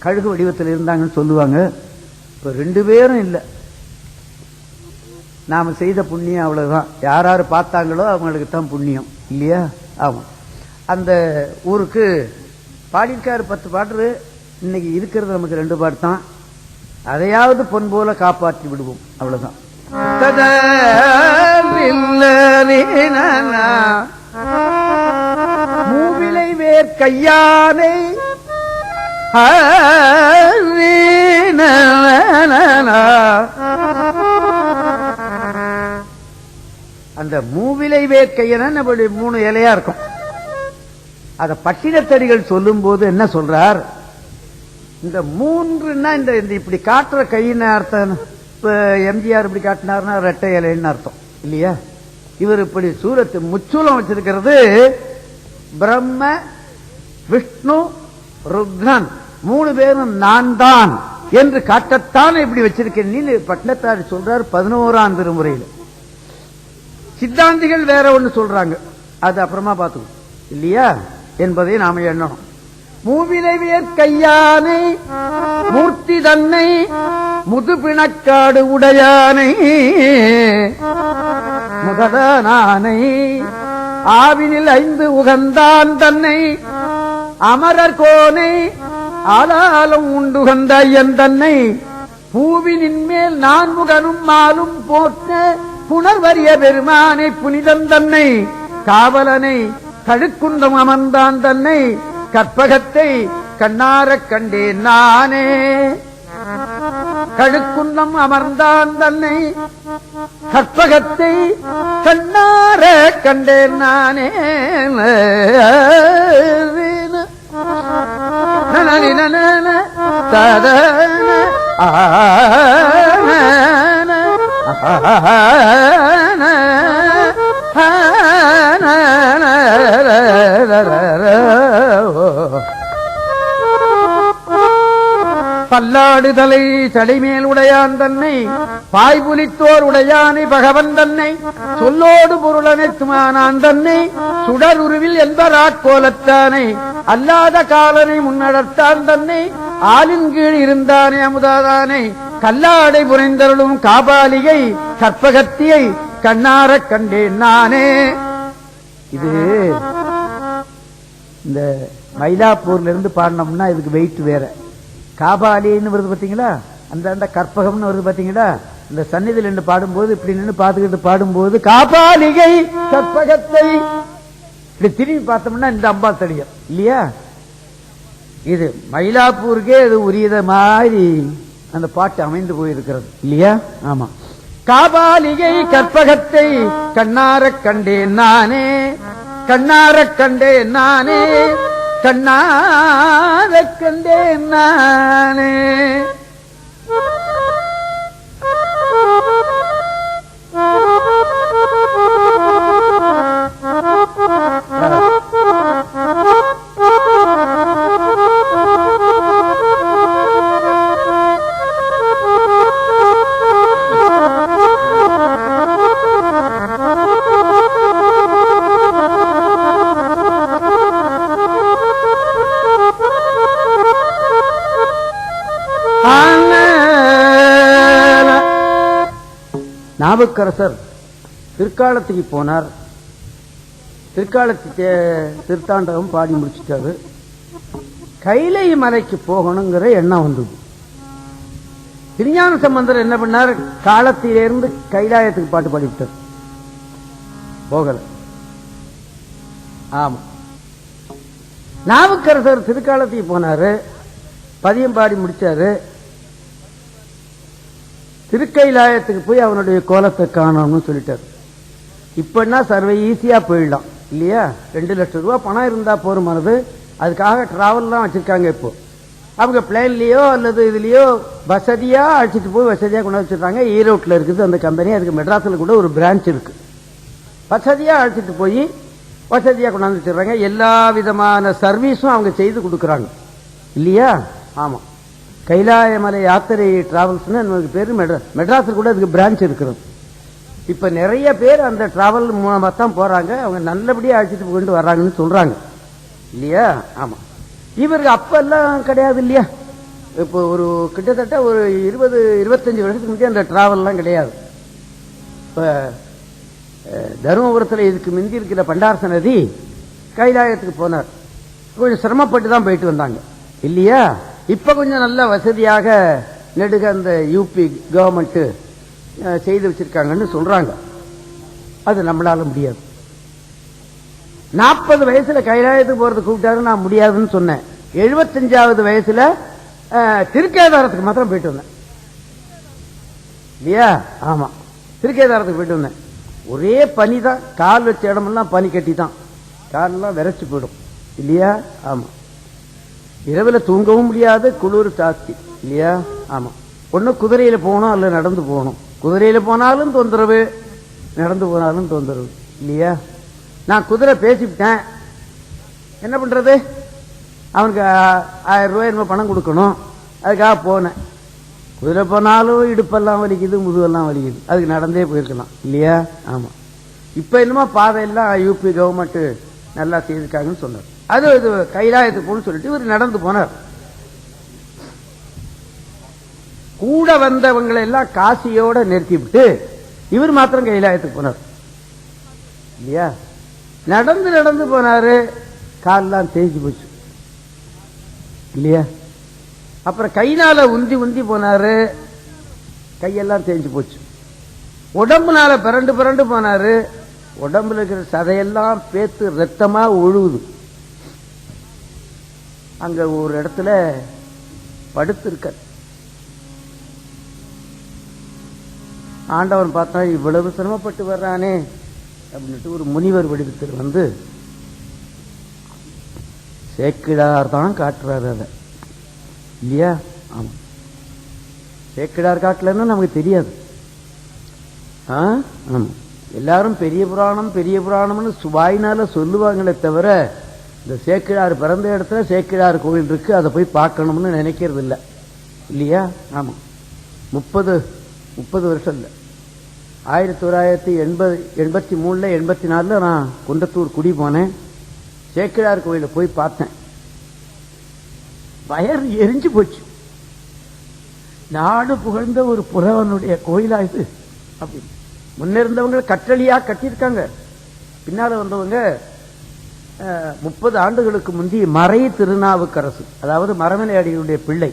கழுகு வடிவத்தில் இருந்தாங்கன்னு சொல்லுவாங்க. இப்ப 2 பேரும் இல்லை. நாம செய்த புண்ணியம் அவ்வளவுதான். யார் யார் பார்த்தாங்களோ அவங்களுக்கு தான் புண்ணியம் இல்லையா? ஆமா, அந்த ஊருக்கு பாடியிருக்காரு 10 பாட்டு. இன்னைக்கு இருக்கிறது நமக்கு 2 பாட்டு தான். அதையாவது பொன் போல காப்பாற்றி விடுவோம், அவ்வளவுதான். மூவிலை வேர் கையானை அந்த மூவிலை வேர்க்கையன 3 இலையா இருக்கும். அத பட்டினத்தடிகள் சொல்லும் போது என்ன சொல்றார்? இந்த 3ன்னா இந்த இப்படி காட்டுற கையின அர்த்தம். இப்ப எம்ஜிஆர் இப்படி காட்டினார்னா 2 இலைன்னு அர்த்தம் இல்லையா? இவர் இப்படி சூரத்து முச்சூலம் வச்சிருக்கிறது பிரம்ம விஷ்ணு ருத்ரன் 3 பேரும் நான் தான் என்று காட்டத்தான் இப்படி வச்சிருக்கேன் பட்டினத்தாடி சொல்றார் 11ஆம் திருமுறையில். சித்தாந்திகள் வேற ஒண்ணு சொல்றாங்க, அது அப்புறமா பார்த்துக்கணும் இல்லையா என்பதை நாம எண்ணணும். மூவிலை வேர் கையானை மூர்த்தி தன்னை முதுபிணக்காடு உடையானை முதலானை ஆவினில் 5 உகந்தான் தன்னை அமரர் கோனை ஆளாலும் உண்டுகந்த ஐயன் தன்னை பூவினின் மேல் 4 மாலும் போற்ற புனர்வரிய பெருமானை புனிதன் தன்னை காவலனை கழுக்குன்றம் அமர்ந்தான் தன்னை கற்பகத்தை கண்ணாரக் கண்டேன் நானே. கழுக்குன்றம் அமர்ந்தான் தன்னை கற்பகத்தை கண்ணார கண்டேன் நானே. பல்லாடுதலை சடைமேல் உடையான் தன்னை பாய்புலித்தோர் உடையானை பகவன் தன்னை சொல்லோடு பொருளனைத்துமானான் தன்னை சுடர் உருவில் என்பராட்கோலத்தானை அல்லாத காலனை முன்னடத்தான் தன்னை ஆளின் கீழ் இருந்தானே அமுதாதானை கல்லாடை புனைந்தருளும் காபாலியை கற்பகத்தியை கண்ணாரக் கண்டேன் நானே. இது இந்த மயிலாப்பூர்ல இருந்து பாடினோம்னா இதுக்கு வெயிட் வேற. காபாலின்னு வருது பாத்தீங்களா, அந்த கற்பகம்னு வருது பாத்தீங்களா. இந்த சந்நிதியில் நின்று பாடும்போது இப்படி நின்று பார்த்துக்கிட்டு பாடும்போது காபாலிகை கற்பகத்தை இப்படி திரும்பி பார்த்தோம்னா இந்த அம்பாத்தடியம் இல்லையா? இது மயிலாப்பூருக்கே இது உரியத மாதிரி அந்த பாட்டு அமைந்து போயிருக்கிறது இல்லையா? ஆமா. காபாலிகை கற்பகத்தை கண்ணாரக் கண்டேன் நானே, கண்ணாரக் கண்டேன் நானே, கண்ணாரக் கண்டேன் நானே. நாவுக்கரசர் திருக்காலத்துக்கு போனார். திருக்காலத்து திருத்தாண்டகம் பாடி முடிச்சுட்டாரு. கைலை மலைக்கு போகணுங்கிற எண்ணம் வந்தது. திருஞான சம்பந்தர் என்ன பண்ணார்? காலத்திலிருந்து கைலாயத்துக்கு பாட்டு பாடிவிட்டார். போகல. ஆமா. நாவுக்கரசர் திருக்காலத்துக்கு போனாரு, பதியம் பாடி முடிச்சாரு. திருக்கைலாயத்துக்கு போய் அவனுடைய கோலத்தை காணணும்னு சொல்லிட்டார். இப்பன்னா சர்வ ஈஸியா போயிடலாம் இல்லையா? 2 லட்சம் ரூபாய் பணம் இருந்தா போருமானது. அதுக்காக டிராவல்லாம் வச்சிருக்காங்க. இப்போ அவங்க பிளேன்லயோ அல்லது இதுலயோ வசதியா அழைச்சிட்டு போய் வசதியா கொண்டு வச்சிருக்காங்க. ஈரோட்ல இருக்குது அந்த கம்பெனி. அதுக்கு மெட்ராஸ்ல கூட ஒரு பிரான்ச் இருக்கு. வசதியா அழைச்சிட்டு போய் வசதியா கொண்டாந்து வச்சிருக்காங்க. எல்லா விதமான சர்வீஸும் அவங்க செய்து கொடுக்கறாங்க இல்லையா? ஆமா. கைலாயமலை யாத்திரை டிராவல்ஸ் நமக்கு பேரு. மெட்ராஸில் கூட அதுக்கு பிரான்ச் இருக்கிறது. இப்ப நிறைய பேர் அந்த டிராவல் மூலமா தான் போறாங்க. அவங்க நல்லபடியா அழைச்சிட்டு கொண்டு வர்றாங்கன்னு சொல்றாங்க இல்லையா? ஆமா. இவருக்கு அப்பெல்லாம் கிடையாது இல்லையா? இப்போ ஒரு கிட்டத்தட்ட ஒரு 20-25 வருஷத்துக்கு முன்னாடி அந்த டிராவல்லாம் கிடையாது. இப்ப தருமபுரத்தில் இதுக்கு மிந்தி இருக்கிற பண்டாரச நதி கைலாயத்துக்கு போனார். கொஞ்சம் சிரமப்பட்டு தான் போயிட்டு வந்தாங்க இல்லையா? இப்ப கொஞ்சம் நல்ல வசதியாக நெடுக அந்த யூபி கவர்மெண்ட் செய்து வச்சிருக்காங்கன்னு சொல்றாங்க. அது நம்மளால முடியாது. 40 வயசுல கைலாயத்துக்கு போறது கூப்பிட்டாரு, நான் முடியாதுன்னு சொன்னேன். 75வது வயசுல திருக்கேதாரத்துக்கு மாத்திரம் போயிட்டு வந்தேன் இல்லையா? ஆமா. திருக்கேதாரத்துக்கு போயிட்டு வந்தேன். ஒரே பனி தான். கால் வச்ச இடமெல்லாம் பனி கட்டி தான். காலெல்லாம் விரைச்சு போயிடும் இல்லையா? ஆமா. இரவுல தூங்கவும் முடியாது, குளிர் ஜாஸ்தி இல்லையா? ஆமா. ஒண்ணு குதிரையில போகணும் அல்ல நடந்து போகணும். குதிரையில போனாலும் தொந்தரவு, நடந்து போனாலும் தொந்தரவு இல்லையா? நான் குதிரை பேசிவிட்டேன், என்ன பண்றது? அவனுக்கு 1000 ரூபாய் என்ன பணம் கொடுக்கணும். அதுக்காக போனேன். குதிரை போனாலும் இடுப்பெல்லாம் வலிக்குது, முதுகெல்லாம் வலிக்குது. அதுக்கு நடந்தே போயிருக்கலாம் இல்லையா? ஆமா. இப்ப என்னமோ பாதையெல்லாம் யூபி கவர்மெண்ட் நல்லா செய்திருக்காங்கன்னு சொன்னார். அது இது கைலாயத்துக்கு போன்னு சொல்லிட்டு இவர் நடந்து போனார். கூட வந்தவங்களை எல்லாம் காசியோட நிறுத்தி விட்டு இவர் மாத்திரம் கைலாயத்துக்கு போனார் இல்லையா? நடந்து நடந்து போனாரு. காலெல்லாம் தேய்ச்சி போச்சு இல்லையா? அப்புறம் கைனால உந்தி உந்தி போனாரு. கையெல்லாம் தேய்ச்சி போச்சு. உடம்புனால பிறண்டு பிறண்டு போனாரு. உடம்புல இருக்கிற சதையெல்லாம் பேத்து ரத்தமா ஒழுகுது. அங்க ஒரு இடத்துல படுத்து இருக்க. ஆண்டவன் பார்த்தா இவ்வளவு சிரமப்பட்டு வர்றானே அப்படின்ட்டு ஒரு முனிவர் வடிவத்தில் வந்து சேக்கிழார் தான் காட்டுறாரு அதை இல்லையா? ஆமா. சேக்கிழார் காட்டலன்னு நமக்கு தெரியாது. ஆமா. எல்லாரும் பெரிய புராணம் பெரிய புராணம்னு வாயினால சொல்லுவாங்களே தவிர இந்த சேக்கிழார் பிறந்த இடத்துல சேக்கிழார் கோவில் இருக்கு, அதை போய் பார்க்கணும்னு நினைக்கிறது இல்லை இல்லையா? ஆமா. 30 வருஷம் இல்லை. 1983 84 நான் குன்றத்தூர் குடி போனேன். சேக்கிழார் கோயில போய் பார்த்தேன். வயர் எரிஞ்சு போச்சு. நாடு புகழ்ந்த ஒரு புறவனுடைய கோயிலா இது அப்படி. முன்னிருந்தவங்க கட்டளியா கட்டியிருக்காங்க. பின்னால வந்தவங்க 30 ஆண்டுகளுக்கு முந்தி மறை திருநாவுக்கரசு, அதாவது மரமலை அடிகளுடைய பிள்ளை,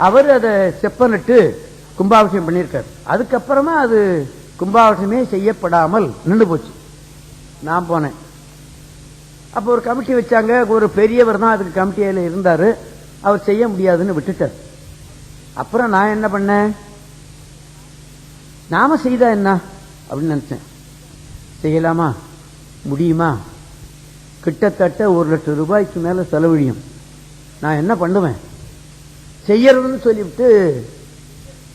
அவர் அதை செப்பனிட்டு கும்பாபிஷேகம் பண்ணியிருக்காரு. அதுக்கப்புறமா அது கும்பாபிஷேகமே செய்யப்படாமல் நின்று போச்சு. நான் போனேன். அப்ப ஒரு கமிட்டி வச்சாங்க. ஒரு பெரியவர் தான் அதுக்கு கமிட்டியில இருந்தாரு. அவர் செய்ய முடியாதுன்னு விட்டுட்டார். அப்புறம் நான் என்ன பண்ணேன், நாம செய்தா என்ன அப்படின்னு நினைச்சேன். செய்யலாமா, முடியுமா, கிட்டத்தட்ட 1 லட்சம் ரூபாய்க்கு மேல செலவழியும். நான் என்ன பண்ணுவேன், செய்யறதுன்னு சொல்லிவிட்டு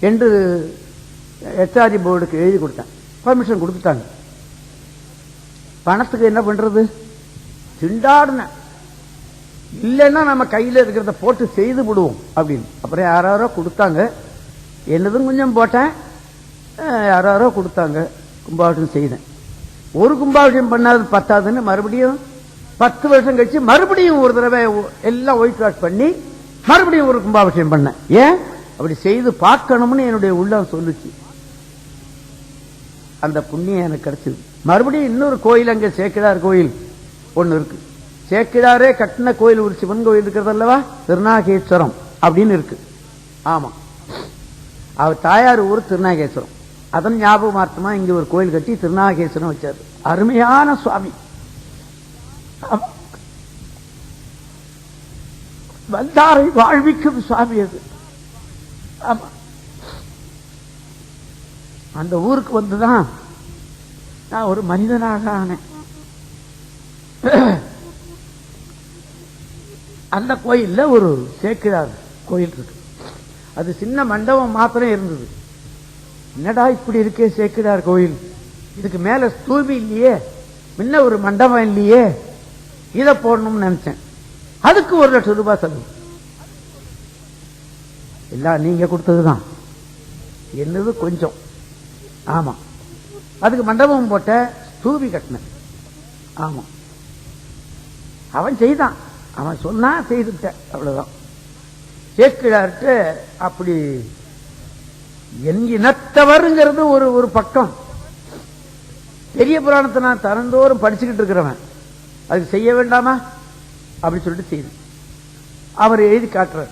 என்று HRD போர்டுக்கு எழுதி கொடுத்தேன். பர்மிஷன் கொடுத்துட்டாங்க. பணத்துக்கு என்ன பண்றது, திண்டாடுன. இல்லைன்னா நம்ம கையில இருக்கிறத போட்டு செய்து விடுவோம் அப்படின்னு. அப்புறம் யாரோ கொடுத்தாங்க, என்னதும் கொஞ்சம் போட்டேன், யாரோ கொடுத்தாங்க, கும்பாபிஷேகம் செய்தேன். ஒரு கும்பாபிஷேகம் பண்ணாது பத்தாதுன்னு மறுபடியும் 10 வருஷம் கழிச்சு மறுபடியும் ஒரு தடவை எல்லாம் ஒயிட் வாஷ் பண்ணி மறுபடியும் ஒரு கும்பாபிஷேகம் பண்ணேன். ஏன் அப்படி செய்து பார்க்கணும்னு என்னுடைய உள்ளம் சொல்லுச்சு. அந்த புண்ணியம் எனக்கு கிடைச்சது. மறுபடியும் இன்னொரு கோயில், அங்க சேக்கிழார் கோயில் ஒண்ணு இருக்கு. சேக்கிழாரே கட்டின கோயில் ஒரு சிவன் கோயில் இருக்கிறது அல்லவா, திருநாகேஸ்வரம் அப்படின்னு இருக்கு. ஆமா, அவர் தாயார் ஊர் திருநாகேஸ்வரம். அதன் ஞாபகமார்த்தமா இங்க ஒரு கோயில் கட்டி திருநாகேஸ்வரம் வச்சாரு. அருமையான சுவாமி, வந்தாரை வாழ்விக்கும் சுவாமி அது. ஆமா, அந்த ஊருக்கு வந்துதான் நான் ஒரு மனிதனாக ஆனேன். அந்த கோயில்ல ஒரு சேக்கிழார் கோயில் இருக்கு. அது சின்ன மண்டபம் மாத்திரம் இருந்தது. என்னடா இப்படி இருக்கே சேக்கிழார் கோயில், இதுக்கு மேல ஸ்தூபி இல்லையே, முன்ன ஒரு மண்டபம் இல்லையே, இதை போடணும்னு நினைச்சேன். அதுக்கு 1 லட்சம் ரூபாய் செலவு. எல்லாம் நீங்க கொடுத்ததுதான், என்னது கொஞ்சம். ஆமா, அதுக்கு மண்டபம் போட்ட, ஸ்தூபி கட்டின. ஆமா, அவன் செய்தான், அவன் சொன்னா செய்துட்ட, அவ்வளவுதான். சேக்கிழார்ட்ட அப்படி என் இனத்தவருங்கிறது ஒரு பக்கம். பெரிய புராணத்தை நான் தரந்தோறும் படிச்சுக்கிட்டு இருக்கிறவன், அதுக்கு செய்ய வேண்டாமா அப்படி சொல்லிட்டு செய்து அவர் எழுதி காட்டுறார்.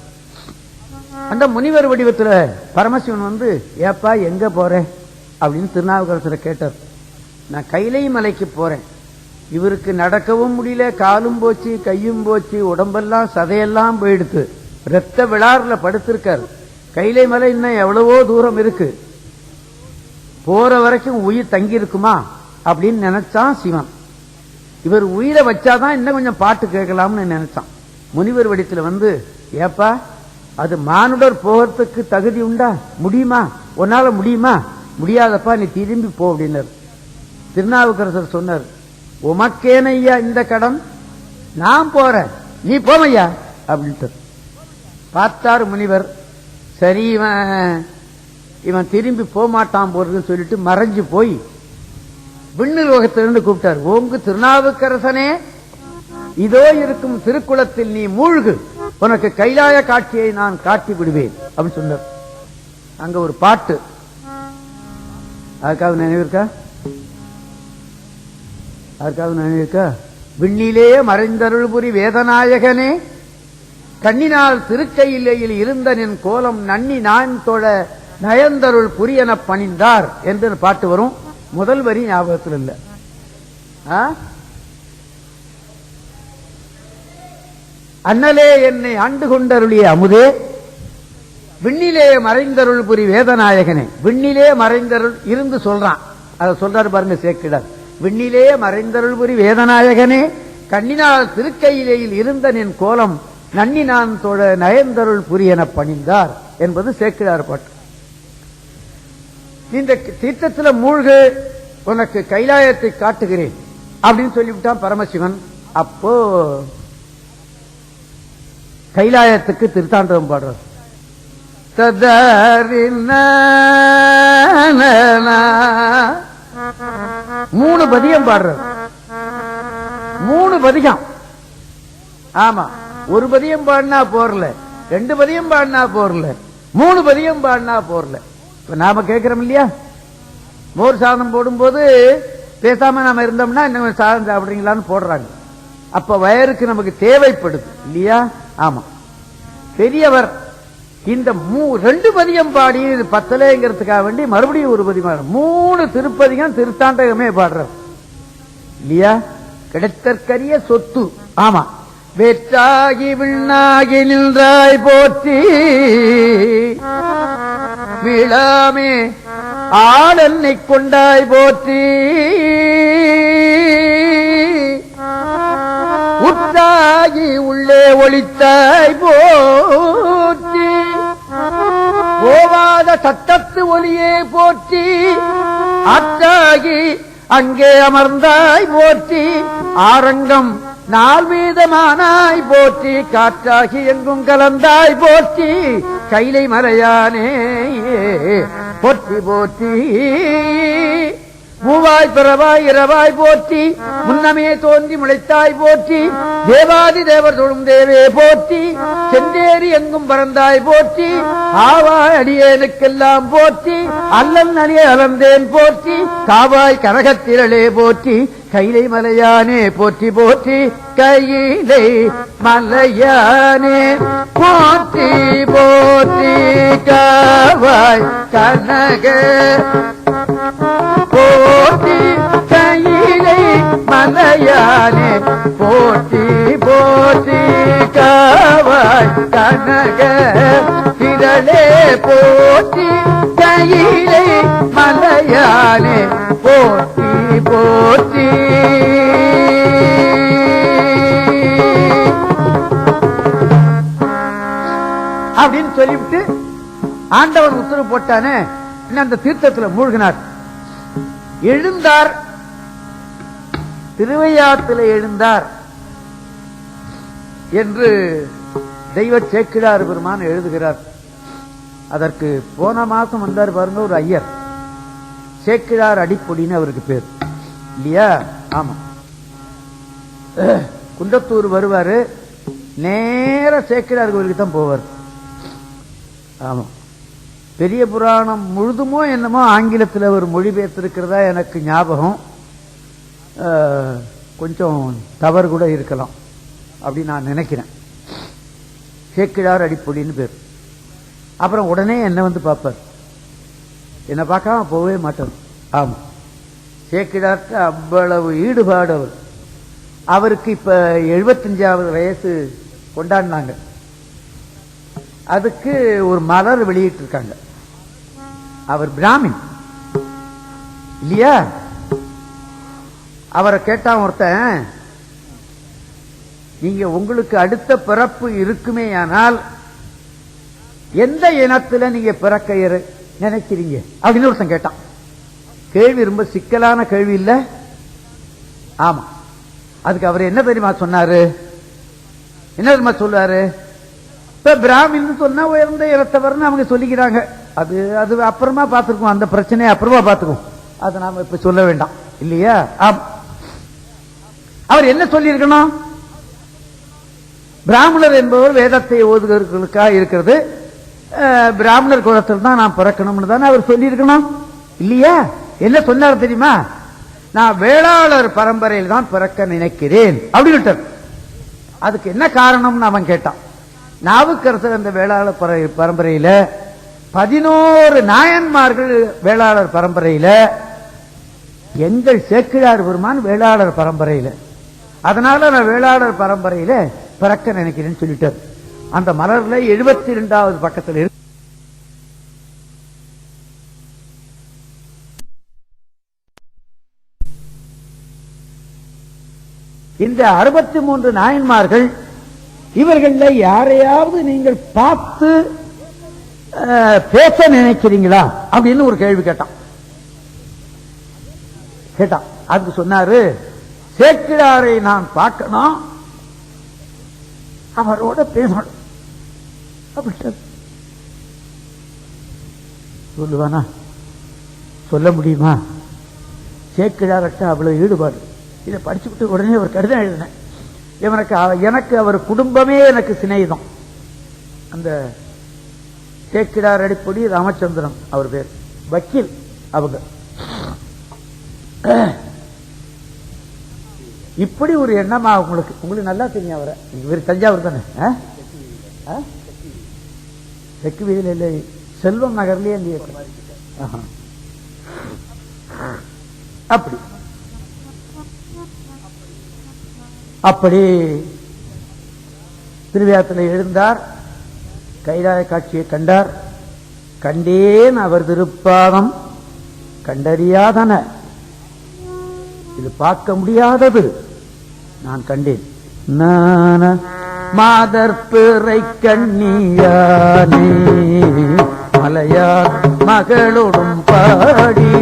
அந்த முனிவர் வடிவத்தில் பரமசிவன் வந்து, ஏப்பா எங்க போறேன் அப்படின்னு திருநாவுக்கரசரை கேட்டார். நான் கைலை மலைக்கு போறேன். இவருக்கு நடக்கவும் முடியல, காலும் போச்சு, கையும் போச்சு, உடம்பெல்லாம் சதையெல்லாம் போயிடுத்து, ரத்த விழாறுல படுத்திருக்காரு. கைலை மலை இன்னும் எவ்வளவோ தூரம் இருக்கு, போற வரைக்கும் உயிர் தங்கி இருக்குமா அப்படின்னு நினைச்சான் சிவன். இவர் உயிரை வச்சாதான் இன்னும் கொஞ்சம் பாட்டு கேட்கலாம்னு நினைச்சான். முனிவர் வடித்துல வந்து, ஏப்பா அது மானுடர் போகிறதுக்கு தகுதி உண்டா, முடியுமா, உன்னால முடியுமா, முடியாதப்பா நீ திரும்பி போ அப்படின்னார். திருநாவுக்கரசர் சொன்னார், உமக்கேனையா இந்த கடன், நான் போறேன், நீ போமையா அப்படின்ட்டு. பார்த்தார் முனிவர், சரி இவன் திரும்பி போமாட்டான் போறதுன்னு சொல்லிட்டு மறைஞ்சு போய் விண்ணுலோகத்திலிருந்து கூப்பிட்டார். ஓங்கு திருநாவுக்கரசனே, இதோ இருக்கும் திருக்குளத்தில் நீ மூழ்கு, உனக்கு கைலாய காட்சியை நான் காட்டி விடுவேன் அப்படின்னு சொன்னார். அங்க ஒரு பாட்டு, அதுக்காக நினைவிருக்கா, அதுக்காக நினைவிருக்கா, விண்ணிலே மறைந்தருள்புரி வேதநாயகனே, கண்ணினால் திருக்கையிலையில் இருந்த நின் கோலம் நன்னி நான் தொழ நயந்தருள் புரியன பணிந்தார் என்று பாட்டு வரும். முதல் வரி ஞாபகத்தில் இல்ல. அண்ணலே என்னை ஆண்டு கொண்டருளிய அமுதே, விண்ணிலே மறைந்தருள் புரி வேதநாயகனே. விண்ணிலே மறைந்தருள் இருந்து சொல்றான், அதை சொல்றாரு பாருங்க சேக்கிழார். விண்ணிலே மறைந்தருள் புரி வேதநாயகனே, கண்ணினால் திருக்கையிலையில் இருந்த நின் கோலம் நன்னி நான் தொழ நயந்தருள் புரியன பணிந்தார் என்பது சேக்கிழார் பாட்டு. இந்த தீர்த்தத்தில் மூழ்கு, உனக்கு கைலாயத்தை காட்டுகிறேன் அப்படின்னு சொல்லிவிட்டான் பரமசிவன். அப்போ கைலாயத்துக்கு திருத்தாண்டவம் பாடுறார். மூணு பதியம் பாடுறார், 3 பதியம். ஆமா, ஒரு பதியம் பாடினா போறல, 2 பதியம் பாடினா போறல, 3 பதியம் பாடினா போறல. இப்ப நாம கேட்கிறோம் இல்லையா, மோர் சாதம் போடும்போது பேசாம நாம இருந்தோம்னா இன்னும் சாதம் சாப்பிடுறீங்களான்னு போடுறாங்க. அப்ப வயருக்கு நமக்கு தேவைப்படுது இல்லையா. ஆமா, பெரியவர் இந்த 2 பதியம் பாடி இது பத்தலைங்கிறதுக்காக வேண்டி மறுபடியும் ஒரு பதியம், 3 திருப்பதிகம் திருத்தாண்டகமே பாடுறார் இல்லையா. கிடைத்தற்கரிய சொத்து. ஆமா, வேற்றாகி விண்ணாகி நின்றாய் போற்றி, விழாமே ஆடன்னை கொண்டாய் போற்றி, உற்றாகி உள்ளே ஒளித்தாய் போற்றி, போவாத சட்டத்து ஒலியே போற்றி, ஆற்றாகி அங்கே அமர்ந்தாய் போற்றி, ஆரங்கம் நாள் வீதமானாய் போற்றி, காற்றாகி எங்கும் கலந்தாய் போற்றி, கைலை மலையானே போற்றி போற்றி, மூவாய் பிறவாய் இரவாய் போற்றி, முன்னமே தோன்றி முளைத்தாய் போற்றி, தேவாதி தேவர் தொழும் தேவே போற்றி, செந்தேறி எங்கும் பறந்தாய் போற்றி, ஆவாய் அடியேனுக்கெல்லாம் போற்றி, அல்லன் அணிய அலந்தேன் போற்றி, காவாய் கனகத்திரளே போற்றி, கைலை மலையானே போற்றி போற்றி, கையிலை மலையானே போற்றி போற்றி, காவாய் கனக போற்றி, கையிலை மலையானே போற்றி போற்றி, காவாய் கனக திரளே போற்றி, கையிலை மலையானே போற்றி போற்றி. அப்படின்னு சொல்லிவிட்டு ஆண்டவன் உத்தரவு போட்டானே, அந்த தீர்த்தத்தில் மூழ்கினார். எழுந்தார், திருவையாற்றில் எழுந்தார் என்று தெய்வ சேக்கிழார் பெருமான் எழுதுகிறார். அதற்கு போன மாசம் வந்தார் பாருங்க ஒரு ஐயர், சேக்கிழார் அடிப்பொடின்னு அவருக்கு பேர் இல்லையா? ஆமா, குன்றத்தூர் வருவாரு, நேர சேக்கிழார் கோயிலுக்கு தான் போவார். ஆமா, பெரிய புராணம் முழுதுமோ என்னமோ ஆங்கிலத்தில் ஒரு மொழிபெயர்த்திருக்கிறதா எனக்கு ஞாபகம். கொஞ்சம் தவறு கூட இருக்கலாம் அப்படின்னு நான் நினைக்கிறேன். சேக்கிழார் அடிப்பொடின்னு பேர். அப்புறம் உடனே என்ன வந்து பார்ப்பார், என்ன பார்க்காம போகவே மாட்டார். ஆமா, சேக்கிழார்க்கு அவ்வளவு ஈடுபாடு அவர். அவருக்கு இப்ப 75வது வயசு கொண்டாடினாங்க. அதுக்கு ஒரு மலர் வெளியிட்டு இருக்காங்க. அவர் பிராமின் இல்லையா? அவரை கேட்டான் ஒருத்தன், நீங்க உங்களுக்கு அடுத்த பிறப்பு இருக்குமே ஆனால் எந்த இனத்துல நீங்க பிறக்க நினைக்கிறீங்க அப்படின்னு ஒருத்தன் கேட்டான். கேள்வி ரொம்ப சிக்கலான கேள்வி இல்ல? ஆமா. அதுக்கு அவர் என்ன தெரியுமா சொன்னாரு? என்ன தெரியுமா சொல்லுவாரு? இப்ப பிராமின் சொன்னா உயர்ந்த இனத்தவர்னு அவங்க சொல்லிக்கிறாங்க. அது அது அப்புறமா பார்த்துருக்கோம், அந்த பிரச்சனையை அப்புறமா பார்த்துக்குவோம், அதை நாம இப்ப சொல்ல வேண்டாம் இல்லையா? ஆம். அவர் என்ன சொல்லியிருக்கணும்? பிராமணர் என்பவர் வேதத்தை ஓதுகிறவர்களுக்காக இருக்கிறது, பிராமணர் குலத்தில் தான் நான் பிறக்கணும்னு தானே அவர் சொல்லியிருக்கணும் இல்லையா? என்ன சொன்னார் தெரியுமா? நான் வேளாளர் பரம்பரையில் தான் பிறக்க நினைக்கிறேன் அப்படின்னு. அதுக்கு என்ன காரணம்னு அவன் கேட்டான். நாவுக்கரசர் அந்த வேளாளர் பரம்பரையில 11 நாயன்மார்கள் வேளாளர் பரம்பரையில, எங்கள் சேக்கிழார் பெருமான் வேளாளர் பரம்பரையில, அதனால நான் வேளாளர் பரம்பரையில பிறக்க நினைக்கிறேன்னு சொல்லிட்டார். அந்த மலர்ல 72வது பக்கத்தில் இருக்கு. இந்த 63 நாயன்மார்கள், இவர்கள யாரையாவது நீங்கள் பார்த்து பேச நினைக்கிறீங்களா அப்படின்னு ஒரு கேள்வி கேட்டான். அதுக்கு சொன்னாரு, சேக்கிழாரை நான் பார்க்கணும், அவரோட பேசணும் அப்படி சொல்லுவானா? சொல்ல முடியுமா? சேக்கிழார்கிட்ட அவ்வளவு ஈடுபாடு. இதை படிச்சுக்கிட்டு உடனே ஒரு கடிதம் எழுதினேன். எனக்கு அவர் குடும்பமே எனக்கு சிநேகிதம். அந்த சேக்கிழார் அடிப்பொடி ராமச்சந்திரன் அவர் பேர், வக்கீல் அவங்க. இப்படி ஒரு எண்ணமா உங்களுக்கு நல்லா தெரியும். அவரை இவர் தஞ்சாவூர் தானே? தெற்கு வீதியில் இல்லை, செல்வம் நகர்லயே அப்படி அப்படி திருவிழாத்தில் எழுந்தார். கைலாய காட்சியை கண்டார். கண்டேன் அவர் திருப்பாதம் கண்டறியாதன, இது பார்க்க முடியாதது, நான் கண்டேன். நான மாதர்பிறை கண்ணியானே மலையார் மகளோடும் பாடி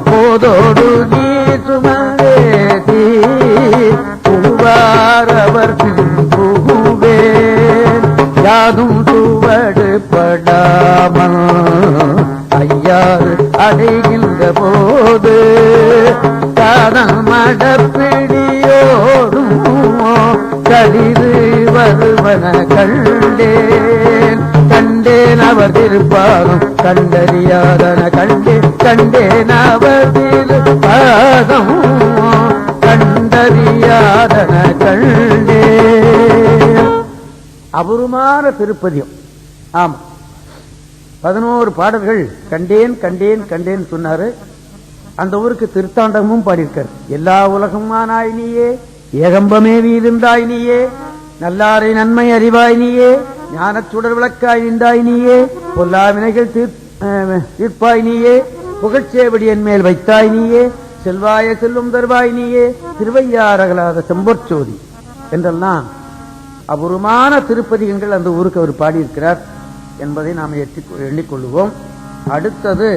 போதோடு நீ சுமரேதி புவாரவர் புகுவேன் யாதும் சுவடு படாமல் ஐயாறு அடைகின்ற போது காதல் மடப்பிடியோடும் கடிது வருவன கண்டேன். கண்டேன் அவர் திருப்பாதம் கண்டறியாதன கண்டேன் அவர் திருப்பாதம் கண்டறியாதன கண்டேன். அபூர்வமான திருப்பதியம். ஆமா, 11 பாடல்கள் கண்டேன் கண்டேன் கண்டேன் சொன்னாரு. அந்த ஊருக்கு திருத்தாண்டகமும் பாடியிருக்காரு. எல்லா உலகமானாய் நீயே, ஏகம்பமே வீருந்தாய் நீயே, நல்லாரை நன்மை அறிவாய் நீயே, ஞானச் சுடர் விளக்காய் நின்றாய் நீயே, பொல்லா வினைகள் தீர்ப்பாய் நீயே, புகழ்ச்சேவடி என் மேல் வைத்தாய் நீயே, செல்வாய செல்வம் தருவாய் நீயே, திருவையாறகலாத செம்பொற்சோதி என்றெல்லாம் அபூர்வமான திருப்பதிகங்கள் அந்த ஊருக்கு அவர் பாடியிருக்கிறார் என்பதை நாம் எண்ணிக்கொள்வோம். அடுத்தது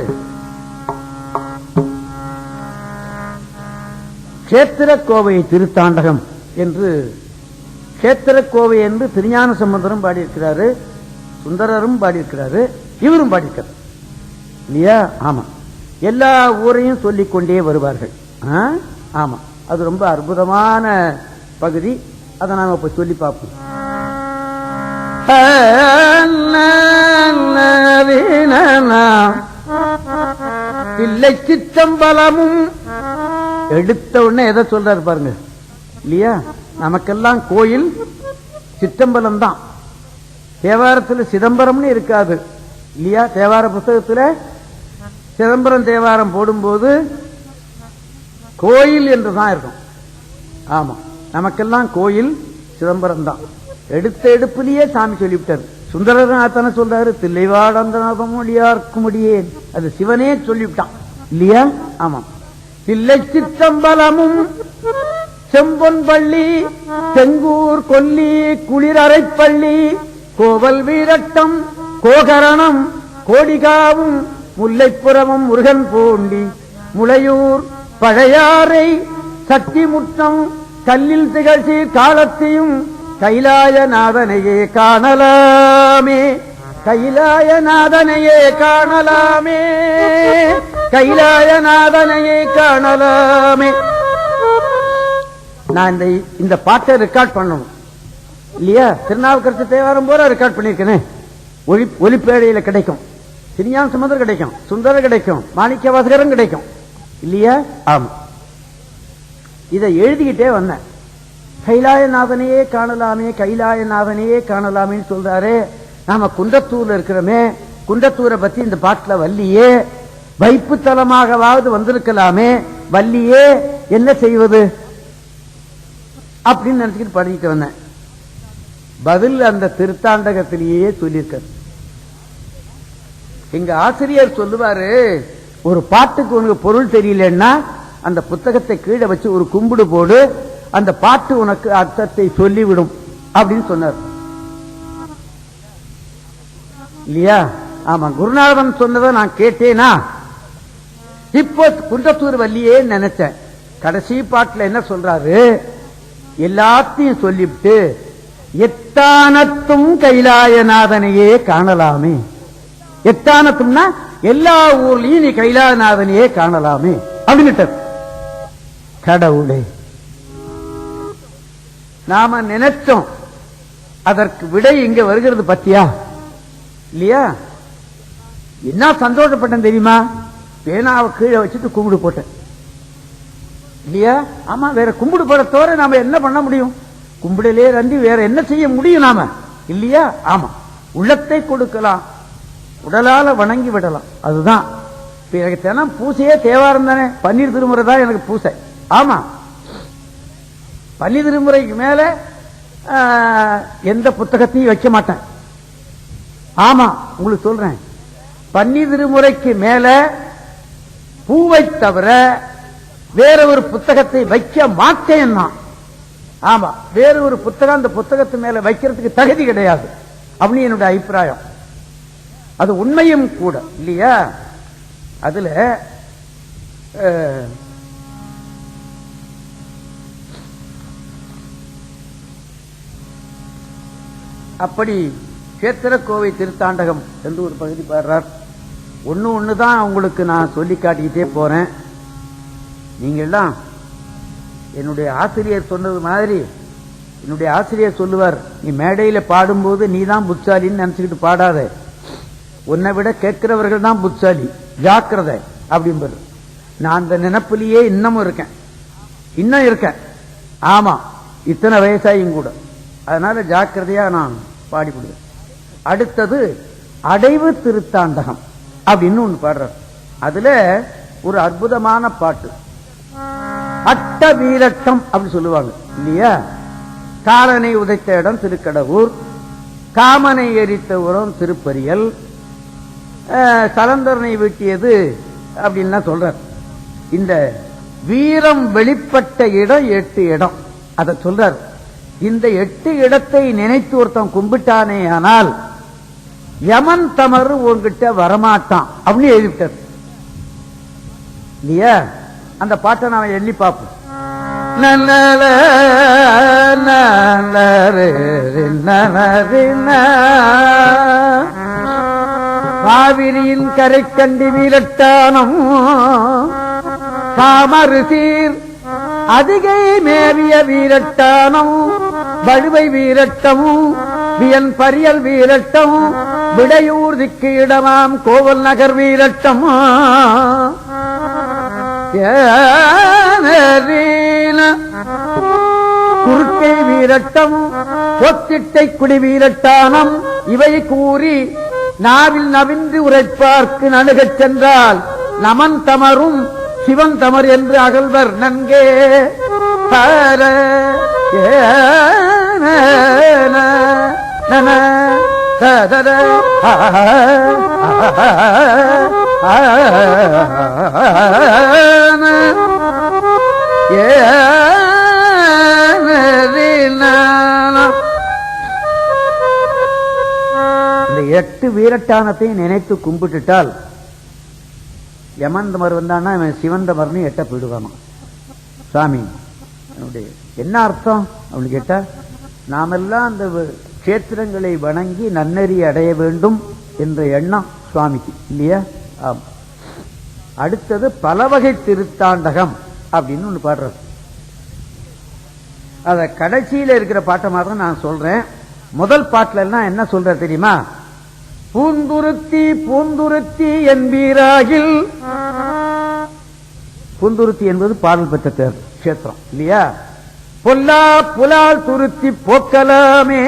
கஷேத்திரக்கோவை திருத்தாண்டகம் என்று, கஷேத்திரக்கோவை என்று திருஞான சம்பந்தரும் பாடியிருக்கிறாரு, சுந்தரரும் பாடியிருக்கிறாரு, இவரும் பாடியிருக்கிறார் இல்லையா? ஆமா, எல்லா ஊரையும் சொல்லிக் கொண்டே வருவார்கள். ஆமா, அது ரொம்ப அற்புதமான பகுதி. அதை நாம இப்ப சொல்லி பார்ப்போம். இல்லை சித்தம்பலமும் எடுத்த உடனே எதை சொல்றாரு பாருங்க இல்லையா? நமக்கெல்லாம் கோயில் சித்தம்பலம் தான். தேவாரத்தில் சிதம்பரம்னு இருக்காது இல்லையா? தேவார புத்தகத்தில் சிதம்பரம் தேவாரம் போடும்போது கோயில் என்றுதான் இருக்கும். ஆமா, நமக்கெல்லாம் கோயில் சிதம்பரம் தான். எடுத்த எடுப்புலயே சாமி சொல்லிவிட்டார். சுந்தரநாதன சொல்றாரு, தில்லைவாடந்தனமுடியார்க்கும் முடியேன், அது சிவனே சொல்லிவிட்டான் இல்லையா? ஆமா, தில்லை சித்தம்பலமும் செம்பொன் பள்ளி செங்கூர் கொல்லி குளிரறைப்பள்ளி கோவல் வீரட்டம் கோகரணம் கோடிகாவும் முல்லைப்புறமும் முருகன் பூண்டி முளையூர் பழையாறை சக்தி முற்றம் கல்லில் திகழ்ச்சி காலத்தையும் கைலாயநாதனையே காணலாமே, கைலாயநாதனையே காணலாமே, கைலாயநாதனையே காணலாமே. நான் இந்த பாட்டை ரெக்கார்ட் பண்ணணும் இல்லையா? திருநாவுக்கரசு தேவாரம் போல ரெக்கார்ட் பண்ணிருக்கேன். ஒலிப்பேழையில கிடைக்கும், திருஞான சம்பந்தர் கிடைக்கும், சுந்தரர் கிடைக்கும், மாணிக்க வாசகரும் கிடைக்கும் இல்லையா? ஆமா, இதை எழுதிக்கிட்டே வந்தேன். கைலாயநாதனையே காணலாமே, கைலாயநாதனையே காணலாமே சொல்றாரு. நாம குன்றத்தூர்ல இருக்கிறோமே, குன்றத்தூரை பத்தி இந்த பாட்டுல வள்ளியே, வைப்பு தலமாகவாவது வந்திருக்கலாமே, வள்ளியே என்ன செய்வது அப்படின்னு நினைச்சுக்கிட்டு படிக்கிட்டு வந்தேன். பதில் அந்த திருத்தாண்டகத்திலேயே சொல்லியிருக்க. எங்க ஆசிரியர் சொல்லுவாரு, ஒரு பாட்டுக்கு உனக்கு பொருள் தெரியலன்னா அந்த புத்தகத்தை கீழே வச்சு ஒரு கும்பிடு போடு, அந்த பாட்டு உனக்கு அர்த்தத்தை சொல்லிவிடும் அப்படின்னு சொன்னார் இல்லையா? ஆமா, குருநாதன் சொன்னதை நான் கேட்டேனா? இப்போ குன்றத்தூர் வள்ளியே நினைச்சேன். கடைசி பாட்டுல என்ன சொல்றாரு? எல்லாத்தையும் சொல்லிவிட்டு எத்தானத்தும் கைலாயநாதனையே காணலாமே. எத்தானத்தும்னா எல்லா ஊர்லயும் நீ கைலாயநாதனையே காணலாமே அப்படின்ட்டு. கடவுளே, நாம நினைச்சோம், அதற்கு விடை இங்க வருகிறது பத்தியா இல்லையா? என்ன சந்தோஷப்பட்டேன் தெரியுமா? பேனாவை கீழே வச்சுட்டு கும்பிடு போட்டேன் இல்லையா? ஆமா, வேற கும்பிடு போட தவிர நாம என்ன பண்ண முடியும்? கும்பிடலே ரண்டி வேற என்ன செய்ய முடியும் நாம இல்லையா? ஆமா, உள்ளத்தை கொடுக்கலாம், உடலால வணங்கி விடலாம், அதுதான். எனக்கு தினம் பூசையே தேவாரம் தானே, பன்னீர் திருமுறை தான் எனக்கு பூசை. ஆமா, பள்ளி திருமுறைக்கு மேல எந்த புத்தகத்தையும் வைக்க மாட்டேன். ஆமா, உங்களுக்கு சொல்றேன், பன்னி திருமுறைக்கு மேல பூவை தவிர வேற ஒரு புத்தகத்தை வைக்க மாட்டேன் நான். ஆமா, வேற ஒரு புத்தகம் அந்த புத்தகத்து மேல வைக்கிறதுக்கு தகுதி கிடையாது அப்படின்னு என்னுடைய அபிப்பிராயம். அது உண்மையும் கூட இல்லையா? அதுல அப்படி கேத்திரக்கோவை திருத்தாண்டகம் என்று ஒரு பகுதி பாடுறார். ஒண்ணுதான் உங்களுக்கு நான் சொல்லி காட்டிக்கிட்டே போறேன். நீங்க எல்லாம் என்னுடைய ஆசிரியர் சொன்னது மாதிரி, என்னுடைய ஆசிரியர் சொல்லுவார், நீ மேடையில பாடும்போது நீ தான் புத்தாலின்னு நினைச்சுக்கிட்டு பாடாத, உன்னை விட கேட்கிறவர்கள் தான் புத்தாலி, ஜாக்கிரதை அப்படின்றது. நான் அந்த நினைப்பிலேயே இன்னமும் இருக்கேன். ஆமா, இத்தனை வயசாயும் கூட. அதனால ஜாக்கிரதையா நான் பாடிவிடுவேன். அடுத்தது அடைவு திருத்தாண்டகம் அப்படின்னு ஒண்ணு பாடுறார். அதுல ஒரு அற்புதமான பாட்டு, அட்ட வீரட்டம் அப்படி சொல்லுவாங்க இல்லையா? காலனை உதைத்த இடம் திருக்கடவூர், காமனை எரித்த உரம் திருப்பரியல், சலந்தரனை வெட்டியது அப்படின்லாம் சொல்றார். இந்த வீரம் வெளிப்பட்ட இடம் 8 இடம் அதை சொல்றார். இந்த 8 இடத்தை நினைத்து ஒருத்தன் கும்பிட்டானே ஆனால் யமன் தமறு உன்கிட்ட வரமாட்டான் அப்படின்னு எழுதிவிட்டார் இல்லையா? அந்த பாட்டை நாம எண்ணி பார்ப்போம். காவிரியின் கரை கண்டி வீரட்டானம் காமருசீர் அதிகை மேவிய வீரட்டானம் வழுவை வீரட்டமும் வியன் பரியல் வீரட்டம் விடையூர் திக்கு இடமாம் கோவல் நகர் வீரட்டம் குறுக்கை வீரட்டம் பொத்திட்டை குடி வீரட்டானம் இவை கூறி நாவில் நவின்று உரைப்பார்க்கு நணுகச் சென்றால் நமன் தமரும் சிவன் தமர் என்று அகழ்வர் நன்கே. இந்த 8 வீரட்டானத்தையும் நினைத்து கும்பிட்டுட்டால் யமந்தமர் வந்தான்னா இவன் சிவந்தமர்னு எட்ட போயிடுவாமா. சாமி என்ன அர்த்தம் அப்படின்னு கேட்டா, நாமெல்லாம் அந்த கஷேத்திரங்களை வணங்கி நன்னறி அடைய வேண்டும் என்ற எண்ணம் சுவாமிக்கு இல்லையா? ஆம். அடுத்தது பலவகை திருத்தாண்டகம் அப்படின்னு ஒண்ணு பாடுறது. அத கடைசியில இருக்கிற பாட்டை மாதிரி நான் சொல்றேன். முதல் பாட்டுல எல்லாம் என்ன சொல்ற தெரியுமா? பூந்துருத்தி பூந்துருத்தி என்பீராகில், பூந்துருத்தி என்பது பாடல் பெற்ற பேர் கஷேத்திரம் இல்லையா? பொல்லா புலால் துருத்தி போக்கலாமே,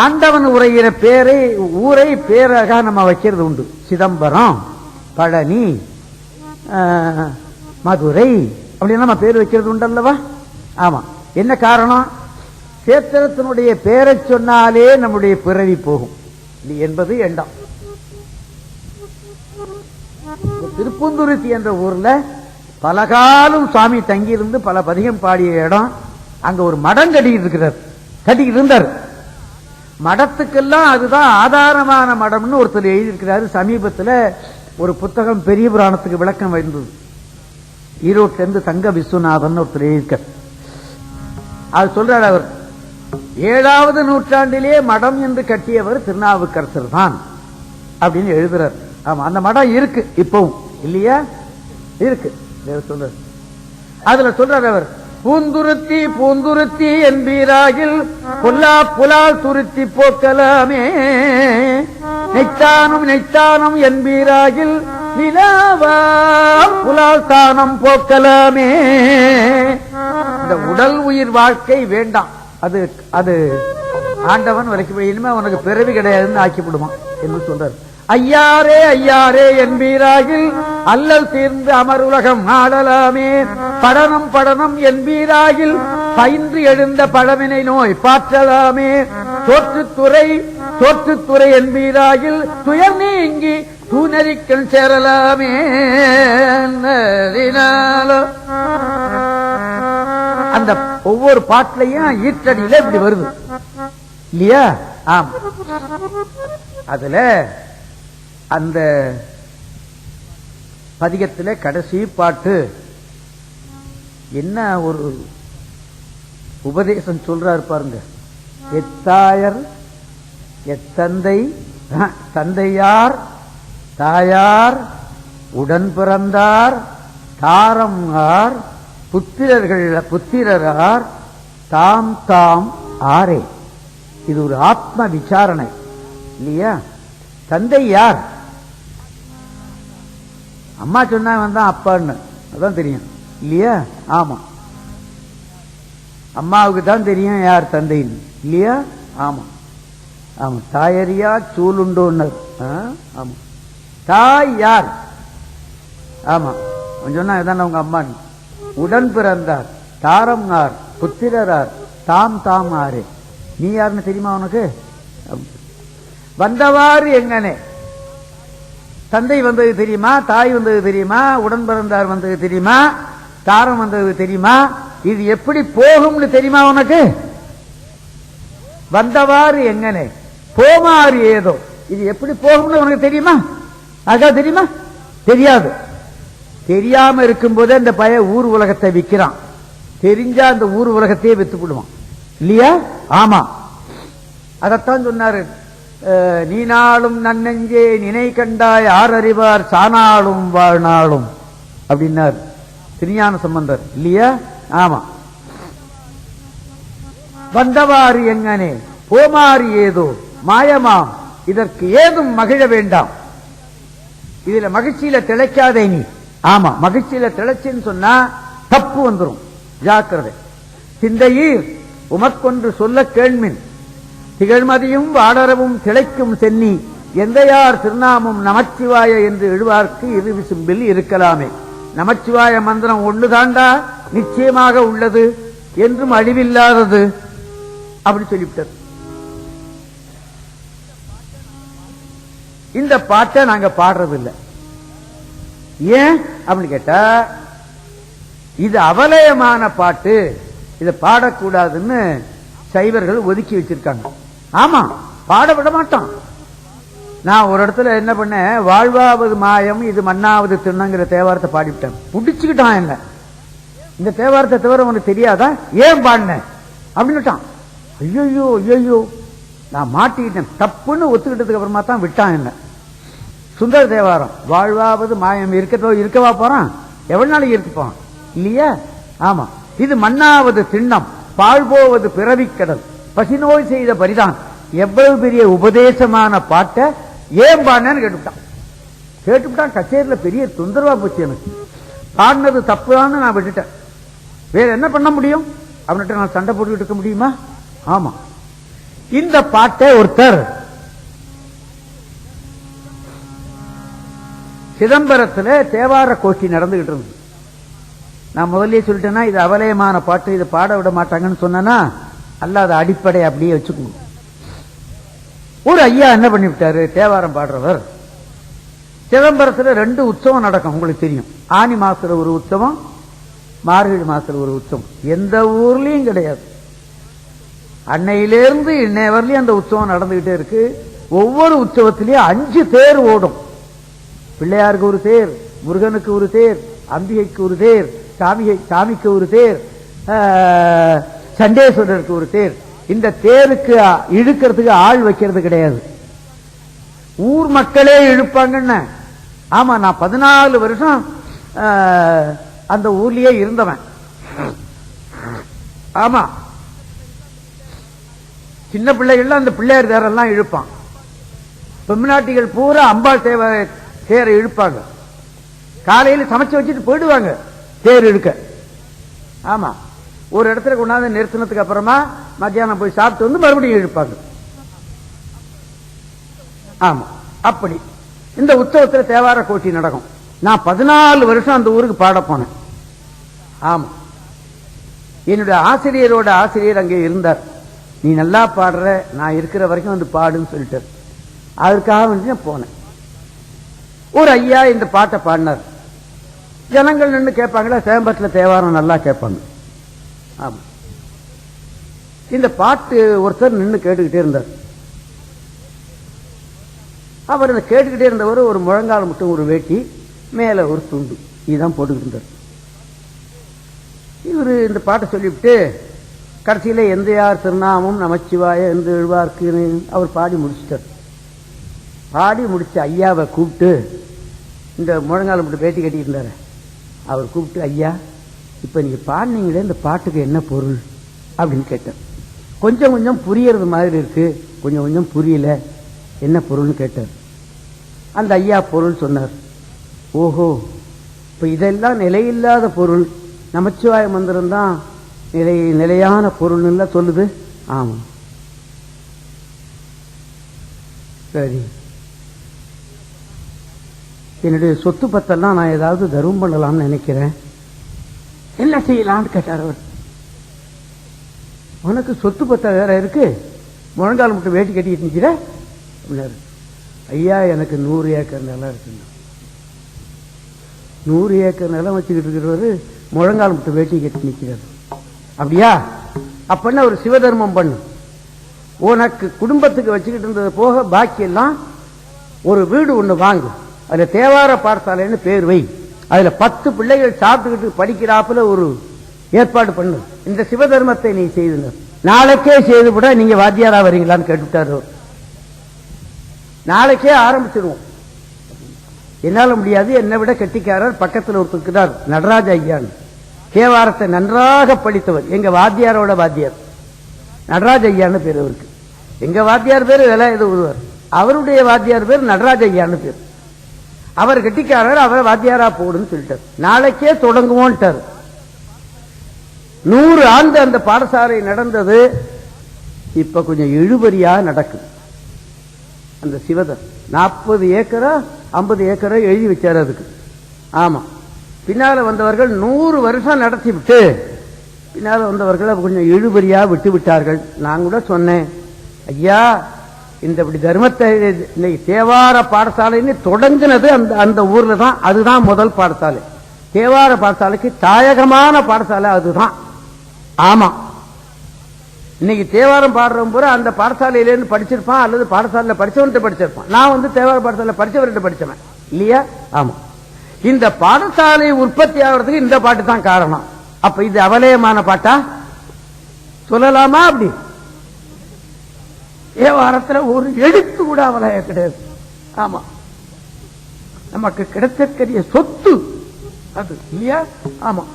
ஆண்டவன் உரைகிற பேரை ஊரை பேராக நம்ம வைக்கிறது உண்டு. சிதம்பரம், பழனி, மதுரை அப்படின்னு நம்ம பேர் வைக்கிறது உண்டு அல்லவா? ஆமா. என்ன காரணம்? கஷேத்திரத்தினுடைய பேரை சொன்னாலே நம்முடைய பிறவி போகும் என்பது எண்ணம். திருப்பூந்துருத்தி என்ற ஊர்ல பலகாலம் சுவாமி தங்கியிருந்து பல பதிகம் பாடிய இடம். அங்க ஒரு மடம் கட்டிக்கிட்டு இருந்தார். மடத்துக்கெல்லாம் அதுதான் ஆதாரமான மடம்னு ஒருத்தர் எழுதியிருக்கிறாரு. சமீபத்தில் ஒரு புத்தகம் பெரிய புராணத்துக்கு விளக்கம் வந்தது. ஈரோட்டில இருந்து தங்க விஸ்வநாதன் ஒருத்தர் எழுதியிருக்கார். அது சொல்றாரு, அவர் 7வது நூற்றாண்டிலே மடம் என்று கட்டியவர் திருநாவுக்கரசர் தான் அப்படின்னு எழுதுறார். ஆமா, அந்த மடம் இருக்கு இப்பவும் இல்லையா? இருக்கு. சொல்றார். அதுல சொல்றார் அவர், பூந்துருத்தி பூந்துருத்தி என்பீராகில் பொல்லா புலால் துருத்தி போக்கலாமே, நெய்த்தானும் நெய்த்தானும் என்பீராகில் நிலாவா புலால் தானம் போக்கலாமே. இந்த உடல் உயிர் வாழ்க்கை வேண்டாம், அது அது ஆண்டவன் வரைக்கும் இனிமே உனக்கு பிறவி கிடையாதுன்னு ஆக்கிவிடுமா என்று சொல்றார். ஐயாரே ஐயாரே என்பீராகில் அல்லல் தீர்ந்து அமருலகம் ஆடலாமே. படனம் படனம் என்பீராகில் பயின்று எழுந்த பழவினை நோய் பாற்றலாமே. தோற்றுத்துறை தோற்றுத்துறை என்பீராகில் துயர் நீங்கி தூநெறிக்கண் சேரலாமே. அந்த ஒவ்வொரு பாட்டிலையும் ஈற்றடியில இப்படி வருது இல்லையா? ஆமா. அதுல அந்த பதிகத்திலே கடைசி பாட்டு என்ன ஒரு உபதேசம் சொல்றாரு பாருங்க. எத்தாயர் எத்தந்தை தந்தையார் தாயார் உடன் பிறந்தார் தாரம்கார் புத்திரரார் தாம் தாம் ஆரே. இது ஒரு ஆத்ம விசாரணை இல்லையா? தந்தை யார்? அம்மா சொன்னா வந்தான் அப்பான்னு அதான் தெரியும் இல்லையா? ஆமா, அம்மாவுக்கு தான் தெரியும் யார் தந்தைன்னு இல்லையா? ஆமா ஆமா. தாயறியா சூளுண்டோன்னர். ஆமா. தாய் யார்? ஆமா, சொன்னா இதான் உங்க அம்மான்னு. உடன் பிறந்தார் தாரம்னார் புத்திரரார் தாம் தாம் ஆரே. நீ யாருன்னு தெரியுமா உனக்கு? வந்தவாறு எங்கனே. தந்தை வந்தது தெரியுமா? தாய் வந்தது தெரியுமா? உடன் பிறந்தார் வந்தது தெரியுமா? தாரம் வந்தது தெரியுமா? இது எப்படி போகும்னு தெரியுமா உனக்கு? வந்தவாறு எங்கனே போமாறு ஏதோ. இது எப்படி போகும்னு உனக்கு தெரியுமா? அக்கா தெரியுமா? தெரியாது. தெரியாம இருக்கும் போதே அந்த பைய ஊர் உலகத்தை விற்கிறான். தெரிஞ்சா அந்த ஊர் உலகத்தையே வித்து விடுவான் இல்லையா? ஆமா. அதத்தான் சொன்னாரு. நீ நாளும் நன்னெஞ்சே நினை கண்டாய் ஆர் அறிவார் சானாலும் வாழ்நாளும் அப்படின்னார் திருஞான சம்பந்தர் இல்லையா? ஆமா. வந்தவாறு எங்கனே போமாறு ஏதோ மாயமாம் இதற்கு ஏதும் மகிழ வேண்டாம். இதுல மகிழ்ச்சியில திளைக்காதே நீ. ஆமா, மகிழ்ச்சியில திளைச்சுன்னு சொன்னா தப்பு வந்துடும், ஜாக்கிரதை. சிந்தையீர் உமக்கொன்று சொல்ல கேள்மின் திகழ்மதியும் வாடரவும் திளைக்கும் சென்னி எந்தையார் திருநாமம் நமச்சிவாய என்று எழுவார்க்கு இரு விசும்பில் இருக்கலாமே. நமச்சிவாய மந்திரம் ஒன்று தாண்டா நிச்சயமாக உள்ளது என்றும் அழிவில்லாதது அப்படி சொல்லிவிட்டது. இந்த பாட்டை நாங்க பாடுறதில்லை. ஏன் அப்படின்னு கேட்டா இது அவலயமான பாட்டு, இதை பாடக்கூடாதுன்னு சைவர்கள் ஒதுக்கி வச்சிருக்காங்க. ஆமா, பாட விட மாட்டான். நான் ஒரு இடத்துல என்ன பண்ணேன், வாழ்வாவது மாயம் இது மண்ணாவது திண்ணங்கிற தேவாரத்தை பாடிவிட்டேன். புடிச்சுக்கிட்டான் என்ன. இந்த தேவாரத்தை தவிர உனக்கு தெரியாதா, ஏன் பாடின அப்படின்னுட்டான். ஐயோ ஐயோ நான் மாட்டிக்கிட்டேன், தப்புன்னு ஒத்துக்கிட்டதுக்கு அப்புறமா தான் விட்டான் என்ன. சுந்தர தேவாரம் வாழ்வாவது மாயம் இருக்கவா போறான், எவ்வளவு நாளைக்கு இருக்கு போறான் இல்லையா? ஆமா. இது மண்ணாவது திண்ணம் பாழ்போவது பிறவிக்கடல் பசிநோய் செய்த பரிதான். எவ்வளவு பெரிய உபதேசமான பாட்டை ஏன் பாடினேன்னு கேட்டுவிட்டான். கச்சேரியில் பெரிய தொந்தரவா போச்சு எனக்கு. பாடினது தப்புதான்னு நான் விட்டுட்டேன். வேற என்ன பண்ண முடியும்? அவன்கிட்ட நான் சண்டை போட்டுக்கிட்டு இருக்க முடியுமா? ஆமா. இந்த பாட்டை ஒருத்தர் சிதம்பரத்தில் தேவார கோஷ்டி நடந்துகிட்டு இருந்தது. நான் முதல்ல சொல்லிட்டேன்னா இது அவலயமான பாட்டு, இதை பாட விட மாட்டாங்கன்னு சொன்னா அல்லாத அடிப்படை அப்படியே வச்சுக்கணும். ஒரு ஐயா என்ன பண்ணிவிட்டாரு, தேவாரம் பாடுறவர். சிதம்பரத்தில் 2 உற்சவம் நடக்கும், உங்களுக்கு தெரியும். ஆனி மாசத்துல ஒரு உற்சவம், மார்கழி மாசத்துல ஒரு உற்சவம். எந்த ஊர்லயும் கிடையாது. அன்னையிலிருந்து இன்னைய வரலையும் அந்த உற்சவம் நடந்துகிட்டே இருக்கு. ஒவ்வொரு உற்சவத்திலையும் 5 தேர் ஓடும். பிள்ளையாருக்கு ஒரு தேர், முருகனுக்கு ஒரு தேர், அம்பிகைக்கு ஒரு தேர், சாமிக்கு ஒரு தேர், சண்டேஸ்வரருக்கு ஒரு தேர். இந்த தேருக்கு இழுக்கிறதுக்கு ஆள் வைக்கிறது கிடையாது, ஊர் மக்களே இழுப்பாங்கன்னு. ஆமா, நான் 14 வருஷம் அந்த ஊர்லயே இருந்தவன். ஆமா, சின்ன பிள்ளைகள் அந்த பிள்ளையார் தேரெல்லாம் இழுப்பான். பெம்நாட்டிகள் பூரா அம்பாள் தேரை இழுப்பாங்க. காலையில் சமைச்சு வச்சுட்டு போயிடுவாங்க தேர் இழுக்க. ஆமா, ஒரு இடத்துல கொண்டாந்து நிறுத்தினதுக்கு அப்புறமா மத்தியானம் போய் சாப்பிட்டு வந்து மறுபடியும் இழுப்பாங்க. ஆமா, அப்படி இந்த உற்சவத்தில் தேவார கோஷ்டி நடக்கும். நான் 14 வருஷம் அந்த ஊருக்கு பாட போனேன். ஆமா, என்னுடைய ஆசிரியரோட ஆசிரியர் அங்கே இருந்தார். நீ நல்லா பாடுற, நான் இருக்கிற வரைக்கும் வந்து பாடுன்னு சொல்லிட்டார். அதற்காக வந்து நான் போனேன். ஒரு ஐயா இந்த பாட்டை பாடினார். ஜனங்கள் நின்று கேட்பாங்களா, சேம்பத்தில் தேவாரம் நல்லா கேட்பாங்க. ஆமா, இந்த பாட்டு ஒருத்தர் நின்று கேட்டுக்கிட்டே இருந்தார். அவர் இந்த கேட்டுக்கிட்டே இருந்தவர் ஒரு முழங்கால் மட்டும் ஒரு வேட்டி, மேல ஒரு துண்டு, இதுதான் போட்டுக்கிட்டு இருந்தார். இவரு இந்த பாட்டை சொல்லிவிட்டு கடைசியில எந்த யார் திருநாமம் நமச்சிவாய எந்த எழுவார்க்கு அவர் பாடி முடிச்சிட்டார். பாடி முடிச்ச ஐயாவை கூப்பிட்டு, இந்த முழங்கால் மட்டும் வேட்டி கட்டிட்டு இருந்தாரு, அவர் கூப்பிட்டு, ஐயா இப்ப நீங்க பாடினீங்களே இந்த பாட்டுக்கு என்ன பொருள் அப்படின்னு கேட்டார். கொஞ்சம் கொஞ்சம் புரியறது மாதிரி இருக்கு, கொஞ்சம் கொஞ்சம் புரியல, என்ன பொருள்னு கேட்டார். அந்த ஐயா பொருள் சொன்னார். ஓஹோ, இப்ப இதெல்லாம் நிலையில்லாத பொருள், நமச்சிவாய மந்திரம் தான் நிலையான பொருள் சொல்லுது. ஆமா, சரி, என்னுடைய சொத்து பத்தெல்லாம் நான் ஏதாவது தர்மம் பண்ணலாம்னு நினைக்கிறேன், என்ன செய்யலாம்னு கேட்டார் அவர். உனக்கு சொத்து பத்த வேற இருக்கு, முழங்கால் மட்டும் வேட்டி கட்டிட்டு நிக்கிற அப்படின்னாரு. ஐயா எனக்கு 100 ஏக்கர் நிலம் இருக்குங்க. 100 ஏக்கர் நிலம் வச்சுக்கிட்டு இருக்கிறவரு முழங்கால் மட்டும் வேட்டி கட்டி நிக்கிறார். அப்படியா, அப்பன்னா ஒரு சிவதர்மம் பண்ணு. உனக்கு குடும்பத்துக்கு வச்சுக்கிட்டு இருந்தது போக பாக்கி எல்லாம் ஒரு வீடு ஒண்ணு வாங்கு, அதுல தேவார பாடசாலைன்னு பேர் வை, அதுல 10 பிள்ளைகள் சாப்பிட்டுக்கிட்டு படிக்கிறாப்புல ஒரு ஏற்பாடு பண்ணு, இந்த சிவதர்மத்தை நீ செய்து நாளைக்கே செய்து விட நீங்க வாத்தியாரா வரீங்களான்னு கேட்டுவிட்டாரு. நாளைக்கே ஆரம்பிச்சிருவோம். என்னால முடியாது, என்னை விட கெட்டிக்காரர் பக்கத்தில் ஒருத்தர் நடராஜ ஐயான், தேவாரத்தை நன்றாக படித்தவர், எங்க வாத்தியாரோட வாத்தியார், நடராஜ ஐயான்னு பேர் அவருக்கு. எங்க வாத்தியார் பேரு வேலை எது உருவார், அவருடைய வாத்தியார் பேர் நடராஜ ஐயான்னு பேர். அவர் கெட்டிக்காரர், அவர் வாத்தியாரா போடுன்னு சொல்லிட்டார். நாளைக்கே தொடங்குவோன்ட்டார். 100 ஆண்டு அந்த பாடசாலை நடந்தது. இப்ப கொஞ்சம் இழுபறியா நடக்குது. அந்த சிவதர் 40 ஏக்கரா 50 ஏக்கரா எழுதி வச்சாரு அதுக்கு. ஆமா, பின்னால வந்தவர்கள் 100 வருஷம் நடத்தி விட்டு பின்னால வந்தவர்கள் கொஞ்சம் இழுபறியா விட்டு விட்டார்கள். நான் கூட சொன்னேன், ஐயா இந்த இப்படி தர்மத்தை தேவார பாடசாலைன்னு தொடங்கினது அந்த ஊர்ல தான், அதுதான் முதல் பாடசாலை. தேவார பாடசாலைக்கு தாயகமான பாடசாலை அதுதான். ஆமா, இன்னைக்கு தேவாரம் பாடுறவன் பூரா அந்த பாடசாலையிலேருந்து படிச்சிருப்பான், அல்லது பாடசாலையில படிச்சவன்ட்டு படிச்சிருப்பான். நான் வந்து தேவார பாடசாலை படிச்சவர்கிட்ட படிச்சவன் இல்லையா? ஆமா, இந்த பாடசாலை உற்பத்தி ஆகிறதுக்கு இந்த பாட்டு தான் காரணம். அப்ப இது அவலயமான பாட்டா சொல்லலாமா? அப்படி தேவாரத்துல ஒரு எழுத்து கூட அவலய கிடையாது. ஆமா, நமக்கு கிடைத்தற்கரிய சொத்து அது இல்லையா? ஆமா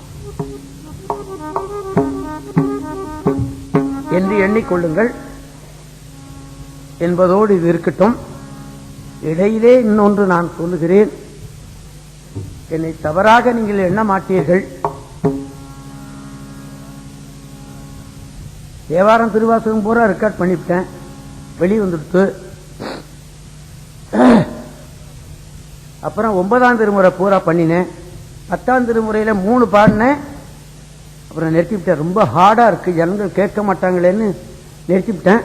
என்று எண்ணிக்கொள்ளுங்கள் என்பதோடு இது இருக்கட்டும். இடையிலே இன்னொன்று நான் சொல்லுகிறேன், என்னை தவறாக நீங்கள் எண்ண மாட்டீர்கள். தேவாரம் திருவாசகம் பூரா ரெக்கார்ட் பண்ணிவிட்டேன், வெளி வந்துடுத்து. அப்புறம் 9ஆம் திருமுறை பூரா பண்ணினேன். 10ஆம் திருமுறையில 3 பாடினேன், அப்புறம் நிறுத்திவிட்டேன். ரொம்ப ஹார்டா இருக்கு, ஜனங்கள் கேட்க மாட்டாங்களேன்னு நிறுத்திவிட்டேன்.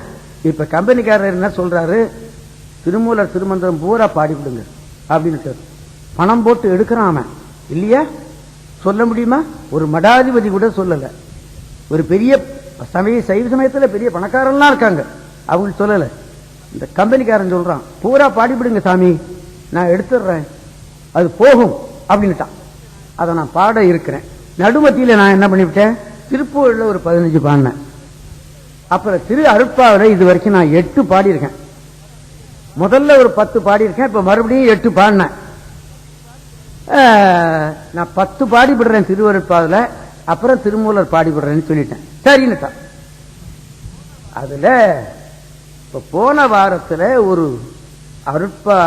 இப்ப கம்பெனிக்காரர் என்ன சொல்றாரு, திருமூலர் திருமந்திரம் பூரா பாடிவிடுங்க அப்படின்னு பணம் போட்டு எடுக்கிறான் அவன் இல்லையா? சொல்ல முடியுமா? ஒரு மடாதிபதி கூட சொல்லல. ஒரு பெரிய சைவ சமயத்தில் பெரிய பணக்காரன்லாம் இருக்காங்க, அவங்க சொல்லல. இந்த கம்பெனிக்காரன் சொல்றான், பூரா பாடிவிடுங்க சாமி, நான் எடுத்துடுறேன், அது போகும் அப்படின்னுட்டான். அதை நான் பாட இருக்கிறேன். நடுமத்தியில நான் என்ன பண்ணிவிட்டேன், திருப்பூர்ல ஒரு 15 பாடினேன். அப்புறம் திரு அருட்பாவில இது வரைக்கும் நான் 8 பாடியிருக்கேன். முதல்ல ஒரு 10 பாடியிருக்கேன், இப்ப மறுபடியும் 8 பாடினேன். நான் 10 பாடிவிடுறேன் திருவருட்பாவில, அப்புறம் திருமூலர் பாடிவிடுறேன்னு சொல்லிட்டேன். சரின்னுட்டான். அதுல இப்ப போன வாரத்துல ஒரு அருட்பா,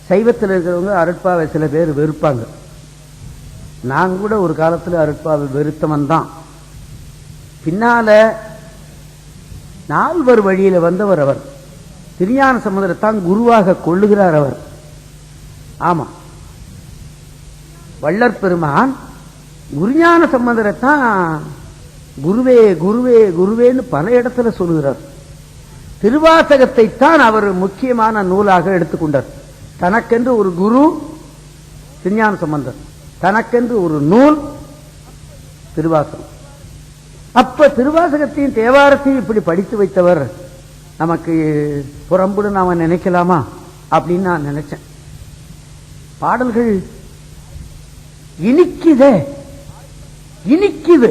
சைவத்தில் இருக்கிறவங்க அருட்பாவை சில பேர் வெறுப்பாங்க. நான் கூட ஒரு காலத்தில் அருட்பாவை வெறுத்தவன் தான். பின்னால 4 வழியில வந்தவர் அவர். திருஞான சம்பந்தரைத்தான் குருவாக கொள்ளுகிறார் அவர். ஆமா, வள்ளற் பெருமான் குருஞான சம்பந்தரைத்தான் குருவே குருவே குருவேன்னு பல இடத்துல சொல்லுகிறார். திருவாசகத்தை தான் அவர் முக்கியமான நூலாக எடுத்துக்கொண்டார். தனக்கென்று ஒரு குரு திருஞான சம்பந்தர், தனக்கென்று ஒரு நூல் திருவாசகம். அப்ப திருவாசகத்தையும் தேவாரத்தையும் இப்படி படித்து வைத்தவர் நமக்கு புறம்புடு நாம நினைக்கலாமா அப்படின்னு நான் நினைச்சேன். பாடல்கள் இனிக்குதே, இனிக்குது.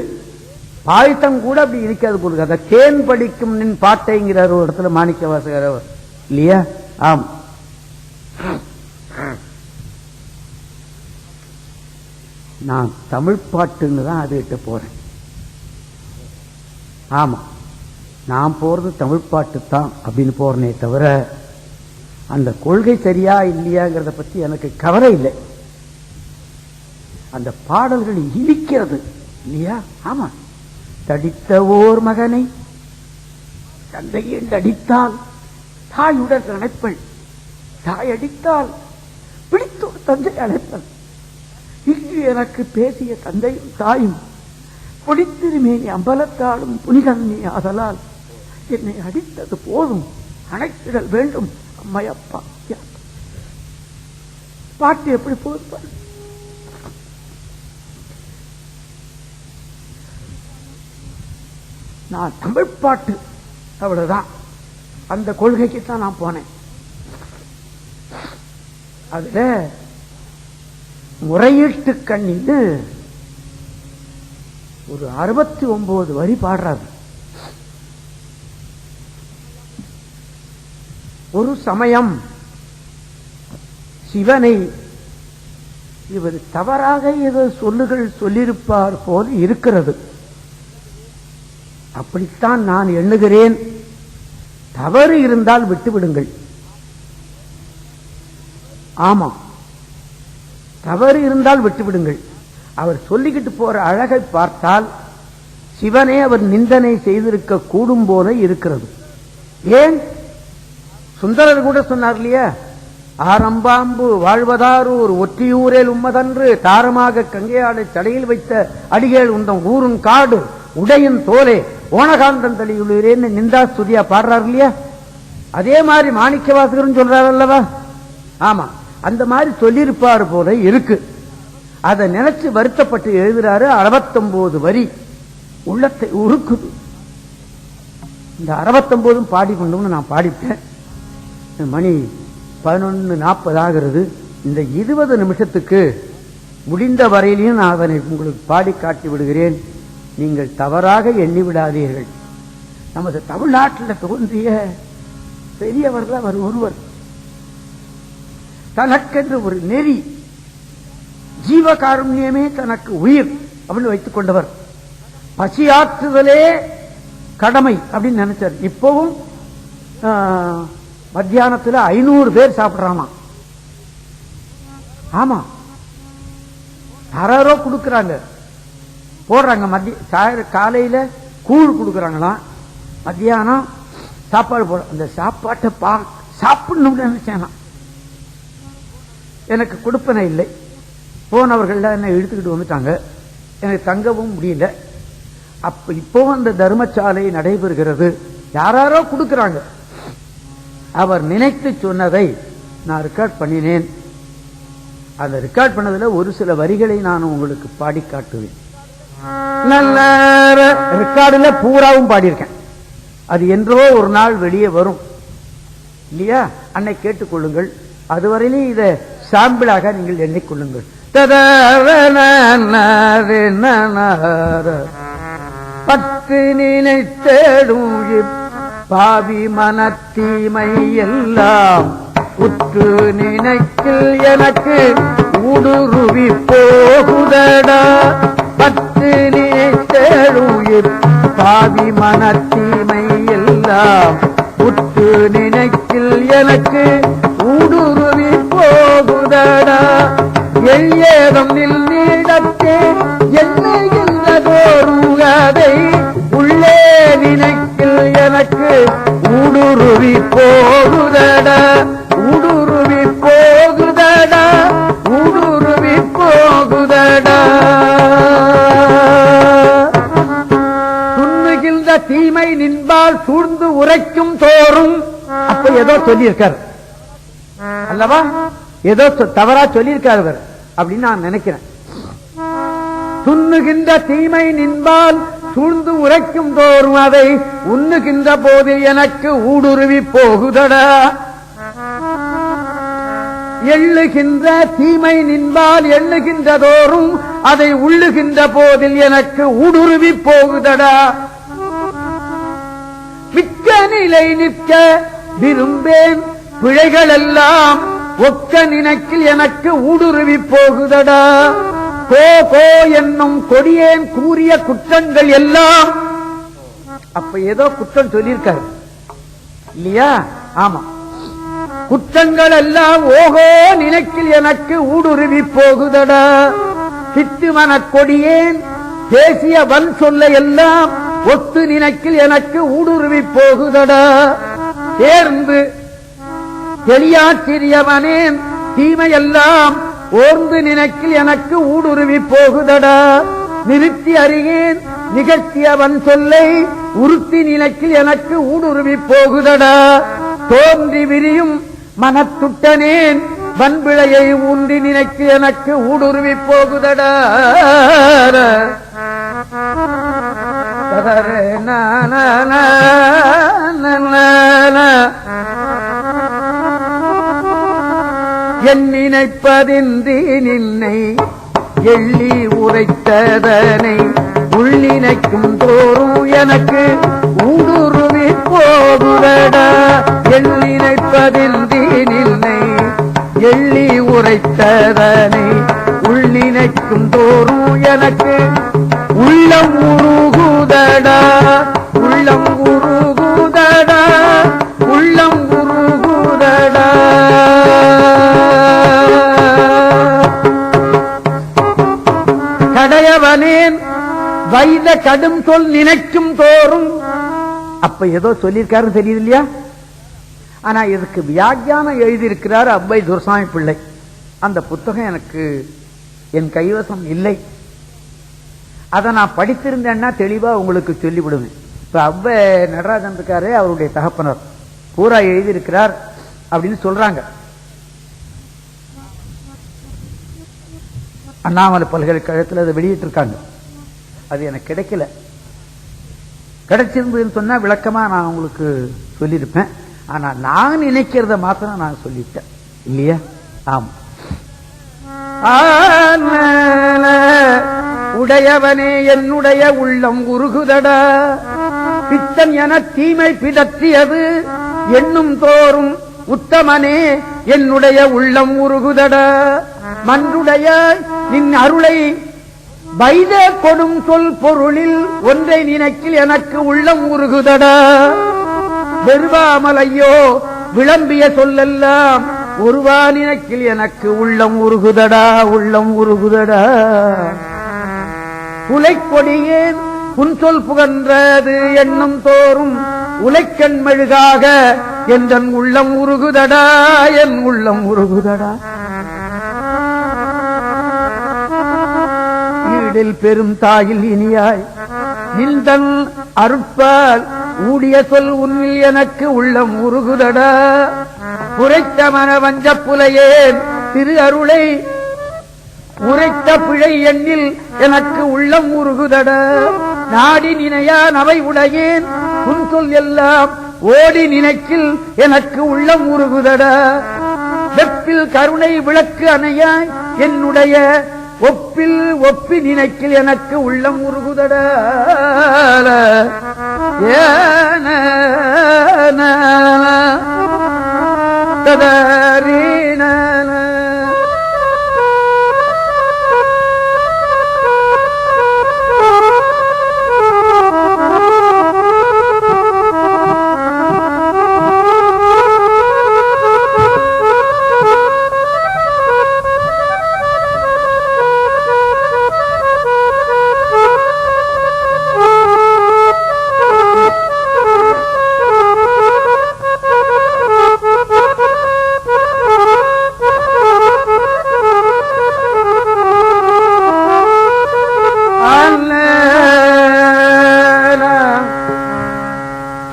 பாழ்த்தம் கூட அப்படி இனிக்காது போடுங்க. அதை தேன் படிக்கும் நின் பாட்டைங்கிறார் ஒரு இடத்துல மாணிக்க வாசகர் அவர், இல்லையா? ஆம். நான் தமிழ் பாட்டுன்னு தான் அது கிட்ட போறேன். ஆமா, நான் போறது தமிழ் பாட்டு தான் அப்படின்னு போறனே தவிர அந்த கொள்கை சரியா இல்லையாங்கிறத பத்தி எனக்கு கவலை இல்லை. அந்த பாடல்கள் இனிக்கிறது, இல்லையா? ஆமா. தடித்த ஓர் மகனை தந்தையில் அடித்தால் தாயுடன் அணைப்பள், தாய் அடித்தால் பிடித்தோர் தந்தை அழைப்பள். இங்கு எனக்கு பேசிய தந்தையும் தாயும் பொடித்திருமேனி அம்பலத்தாலும் புனிதன்மை ஆதலால் என்னை அடித்தது போதும், அணைத்திடல் வேண்டும் அம்மையப்பா. பாட்டு எப்படி போது? நான் தமிழ் பாட்டு அவ்வளவுதான், அந்த கொள்கைக்கு தான் நான் போனேன். அதுல முறையீட்டு கண்ணின்னு ஒரு 69 வரி பாடுறாரு. ஒரு சமயம் சிவனை இவர் தவறாக ஏதோ சொல்லுகள் சொல்லியிருப்பார் போல் இருக்கிறது. அப்படித்தான் நான் எண்ணுகிறேன். தவறு இருந்தால் விட்டுவிடுங்கள். ஆமா, தவறு இருந்தால் விட்டுவிடுங்கள். அவர் சொல்லிக்கிட்டு போற அழகை பார்த்தால் சிவனே அவர் நிந்தனை செய்திருக்க கூடும் போல இருக்கிறது. ஏன்? சுந்தரர் கூட சொன்னார் இல்லையா, ஆரம்பாம்பு வாழ்வதாரூர் ஒற்றியூரேல் உம்மதன்று தாரமாக கங்கையாடை தடையில் வைத்த அடிகேள் உந்தம் ஊரும் காடு உடையின் தோலே ஓனகாந்தன் தளியுள்ளேன்னு நிந்தா ஸ்துதியா பாடுறார் இல்லையா? அதே மாதிரி மாணிக்க வாசகரும் சொல்றாரு அல்லவா? ஆமா, அந்த மாதிரி சொல்லியிருப்பார் போல இருக்கு. அதை நினைச்சு வருத்தப்பட்டு எழுதுறாரு. 69 வரி உள்ளத்தை உருக்குது. இந்த 69 பாடி கொண்டு நான் பாடிட்டேன். மணி 11:40 ஆகிறது. இந்த 20 நிமிஷத்துக்கு முடிந்த வரையிலையும் நான் அதனை உங்களுக்கு பாடி காட்டி விடுகிறேன். நீங்கள் தவறாக எண்ணி விடாதீர்கள். நமது தமிழ்நாட்டில் தோன்றிய பெரியவர்கள் அவர் ஒருவர். தனக்கென்று ஒரு நெறி, ஜீவகாருண்யமே தனக்கு உயிர் அப்படின்னு வைத்துக் கொண்டவர். பசியாற்றுதலே கடமை அப்படின்னு நினைச்சார். இப்பவும் மத்தியானத்தில் 500 பேர் சாப்பிடுறாமா. ஆமா, யாரோ கொடுக்கறாங்க, போடுறாங்க. மத்திய காலையில கூழ் கொடுக்கறாங்களாம், மத்தியானம் சாப்பாடு போட. அந்த சாப்பாட்டை சாப்பிடணும்னு நினைச்சேன். எனக்கு கொடுப்பனை இல்லை. போனவர்கள் என்னை இழுத்துக்கிட்டு வந்துட்டாங்க. எனக்கு தங்கவும் முடியல. அப்ப இப்போ அந்த தர்மசாலை நடைபெறுகிறது. யாரோ கொடுக்கறாங்க. அவர் நினைத்து சொன்னதை நான் ரெக்கார்ட் பண்ணினேன். அந்த ரெக்கார்ட் பண்ணதுல ஒரு சில வரிகளை நான் உங்களுக்கு பாடி காட்டுவேன். நல்ல ரெக்கார்டுல பூராவும் பாடியிருக்கேன். அது என்றோ ஒரு நாள் வெளியே வரும் இல்லையா? அன்னை கேட்டுக்கொள்ளுங்கள். அதுவரையிலும் இதை சாம்பிளாக நீங்கள் எண்ணிக்கொள்ளுங்கள். பத்து நினைத்தேடும் பாவி மனத்தீமை எல்லாம் உற்று நினைக்கில் எனக்கு ஊடுருவி போகுதடா. பத்து நினைத்தேடும் பாவி மனத்தீமை எல்லாம் உற்று நினைக்கில் எனக்கு ஊடுருவி போகுதடா. எல்ஏதம் நீடத்தே என்னை உள்ளே நினைக்கில் எனக்கு ஊடுருவி போகுதடா ஊடுருவி போகுதடா ஊடுருவி போகுதடா. துண்ணுகின்ற தீமை நின்பால் சூழ்ந்து உரைக்கும் தோறும். அப்ப ஏதோ சொல்லியிருக்காரு அல்லவா, ஏதோ தவறா சொல்லியிருக்காரு அப்படின்னு நான் நினைக்கிறேன். துண்ணுகின்ற தீமை நின்பால் சூழ்ந்து உரைக்கும் தோறும் அதை உண்ணுகின்ற போது எனக்கு ஊடுருவி போகுதடா. எள்ளுகின்ற தீமை நின்பால் எண்ணுகின்ற தோறும் அதை உள்ளுகின்ற போதில் எனக்கு ஊடுருவி போகுதடா. மிக்க நிலை நிற்க விரும்பேன் பிழைகள் எல்லாம் ஒக்க நினைக்கில் எனக்கு ஊடுருவி போகுதடா. கோ கோ என்னும் கொடியேன் கூறிய குற்றங்கள் எல்லாம். அப்ப ஏதோ குற்றம் சொல்லியிருக்காரு இல்லையா? ஆமா, குற்றங்கள் எல்லாம் ஓகோ நினைக்கில் எனக்கு ஊடுருவி போகுதடா. சித்து மனக் கொடியேன் பேசிய வன் சொல்ல எல்லாம் ஒத்து நினைக்கில் எனக்கு ஊடுருவி போகுதடா. சேர்ந்து தெளியாச்சிரியவனேன் தீமையெல்லாம் ஓர்ந்து நினைக்கில் எனக்கு ஊடுருவி போகுதடா. நிறுத்தி அறியேன் நிகழ்த்தியவன் சொல்லை உறுத்தி நினைக்கில் எனக்கு ஊடுருவி போகுதடா. தோன்றி விரியும் மனத்துட்டனேன் வன்பிழையை ஊன்றி நினைக்கு எனக்கு ஊடுருவி போகுதடா. என் நினைப்பதின்றி நின்னை எள்ளி உரைத்ததனை உள்ளினைக்கும் தோறும் எனக்கு ஊடுருவி போகுதடா. என் நினைப்பதின்றி நின்னை எள்ளி உரைத்ததனை உள்ளினைக்கும் தோறும் எனக்கு உள்ளம் உருகுதடா. உள்ளம் உருகுதடா உள்ளம் உருகுதடா. கடையவனேன் வைத கடும் சொல் நினைக்கும் தோறும். அப்ப ஏதோ சொல்லியிருக்காரு தெரியுது இல்லையா? ஆனா இதுக்கு வியாக்கியானம் எழுதியிருக்கிறார் அவ்வை துரைசாமி பிள்ளை. அந்த புத்தகம் எனக்கு என் கைவசம் இல்லை. அதை நான் படித்திருந்தேன்னா தெளிவா உங்களுக்கு சொல்லிவிடுவேன். இப்ப அவ்வை நடராஜன் இருக்காரு, அவருடைய தகப்பனர் பூரா எழுதியிருக்கிறார் அப்படின்னு சொல்றாங்க. அண்ணாமலை பல்கலைக்கழகத்தில் அதை வெளியிட்டு இருக்காங்க. அது எனக்கு கிடைக்கல. கிடைச்சிருந்ததுன்னு சொன்னா விளக்கமா நான் உங்களுக்கு சொல்லியிருப்பேன். ஆனா நான் நினைக்கிறத மாத்திரம் நான் சொல்லிட்டேன் இல்லையா? ஆமா. உடையவனே என்னுடைய உள்ளம் உருகுதடா. பித்தன் என தீமை பிதற்றியது எண்ணும் தோறும் உத்தமனே என்னுடைய உள்ளம் உருகுதடா. மன்றுடைய நின் அருளை வைத கொடும் சொல் பொருளில் ஒன்றை நினைக்கில் எனக்கு உள்ளம் உருகுதடா. வெறுவாமலையோ விளம்பிய சொல்லெல்லாம் ஒருவா நினைக்கில் எனக்கு உள்ளம் உருகுதடா. உள்ளம் உருகுதடா. உலைக்கொடியேன் உன் சொல் புகன்றது எண்ணம் தோறும் உலைக்கண் மெழுகாக என் உள்ளம் உருகுதடா. என் உள்ளம் உருகுதடா. ஈடில் பெரும் தாயில் இனியாய் நின்றன் அருட்பால் ஊடிய சொல் உன்னில் எனக்கு உள்ளம் உருகுதடா. உரைத்த மன வஞ்ச புலையேன் திரு அருளை உரைத்த பிழை எண்ணில் எனக்கு உள்ளம் உருகுதடா. நாடி நினையா நவை உடையேன் உன் சொல் எல்லாம் ஓடி நினைக்கில் எனக்கு உள்ளம் உருகுதடா. வெப்பில் கருணை விளக்கு அணையாய் என்னுடைய ஒப்பில் ஒப்பி நினைக்கில் எனக்கு உள்ளம் உருகுதடா. ஏன ததரீன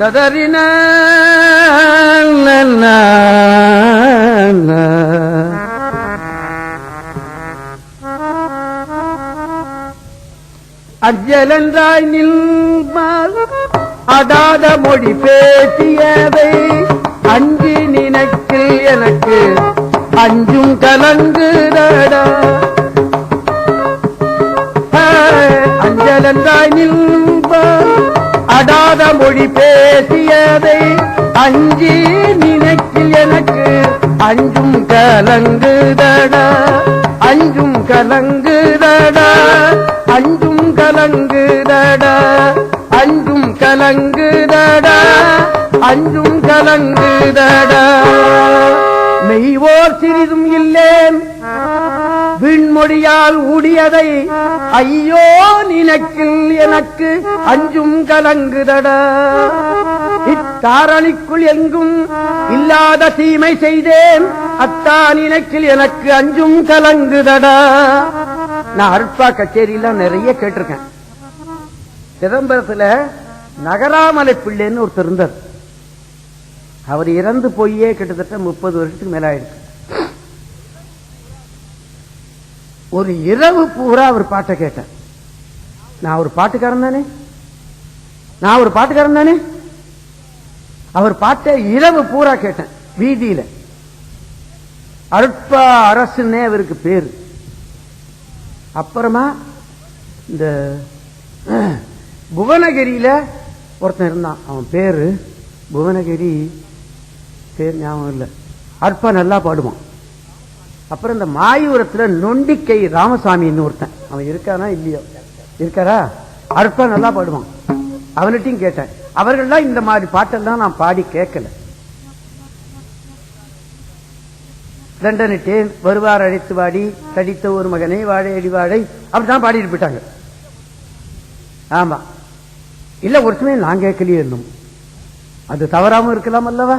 ததறின அஞ்சலன்றாய் நில்மால் அடாத மொழி பேசியதை அஞ்சி நினைக்கில் எனக்கு அஞ்சும் கலங்குதடா. அஞ்சலன்றாய் நில்மால் அடாத மொழி பேசியதை அஞ்சி நினைக்கில் எனக்கு அஞ்சும் கலங்குதடா. அஞ்சும் கலங்குதடா. அஞ்சும் கலங்குதடா. அஞ்சும் கலங்குதடா. அஞ்சும் கலங்குதடா. மெய்வோர் சிறிதும் இல்லேன் விண்மொழியால் ஊடியதை ஐயோ நினைக்கில் எனக்கு அஞ்சும் கலங்குதடா. இத்தாரணிக்குள் எங்கும் இல்லாத தீமை செய்தேன் அத்தா நினைக்கில் எனக்கு அஞ்சும் கலங்குதடா. நான் அருட்பா கச்சேரியெல்லாம் நிறைய கேட்டிருக்கேன். சிதம்பரத்துல நகராமலை பிள்ளைன்னு ஒருத்தர் இருந்தார். அவர் இறந்து போயே கிட்டத்தட்ட 30 வருஷத்துக்கு மேல ஆயிடுச்சு. ஒரு இரவு பூரா அவர் பாட்டை கேட்டேன். நான் ஒரு பாட்டுக்காரன் தானே. அவர் பாட்டை இரவு பூரா கேட்டேன் வீதியில. அருட்பா அரசுன்னே அவருக்கு பேரு. அப்புறமா இந்த புவனகிரியில ஒருத்தன் இருந்தான். அவன் பேரு புவனகிரி, பேர் ஞாபகம் இல்லை. அற்பா நல்லா பாடுவான். அப்புறம் இந்த மாயூரத்துல நொண்டிக்கை ராமசாமின்னு ஒருத்தன், அவன் இருக்கானா இல்லையோ, இருக்காரா? அற்பா நல்லா பாடுவான். அவன்கிட்டையும் கேட்டேன். அவர்கள்லாம் இந்த மாதிரி பாட்டெல்லாம் நான் பாடி கேட்கல. தண்டனிட்டேன், வருவார் அழைத்து வாடி, தடித்த ஒரு மகனை வாழை அடி வாழை, அப்படிதான் பாடிட்டு போயிட்டாங்க. ஆமா, இல்ல ஒரு சமயம் நான் கேட்கலையே இருந்தோம். அது தவறாம இருக்கலாம் அல்லவா?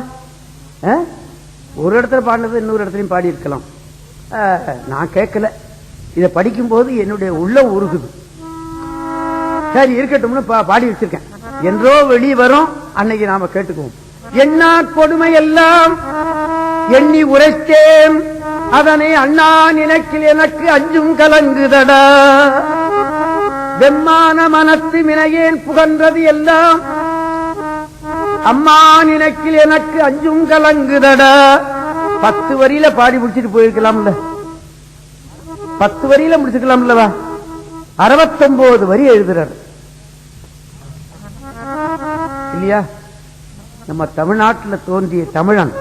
ஒரு இடத்துல பாடினது இன்னொரு இடத்துலயும் பாடி இருக்கலாம். நான் கேட்கல. இதை படிக்கும் போது என்னுடைய உள்ள உருகுது. சரி இருக்கட்டும்னு பாடி வச்சிருக்கேன். என்றோ வெளியே வரும், அன்னைக்கு நாம கேட்டுக்குவோம். எண்ணா கொடுமை எல்லாம் எண்ணி உரைத்தேன், அதனை அண்ணா நினைக்கில் எனக்கு அஞ்சும் கலங்குதடா. வெம்மான மனத்து வினையேன் புகன்றது எல்லாம் அம்மா நினைக்கில் எனக்கு அஞ்சும் கலங்குதடா. 10 வரியில பாடி முடிச்சுட்டு போயிருக்கலாம்ல, 10 வரியில முடிச்சுக்கலாம்லவா? 69 வரி எழுதுறாரு இல்லையா? நம்ம தமிழ்நாட்டில் தோன்றிய தமிழன்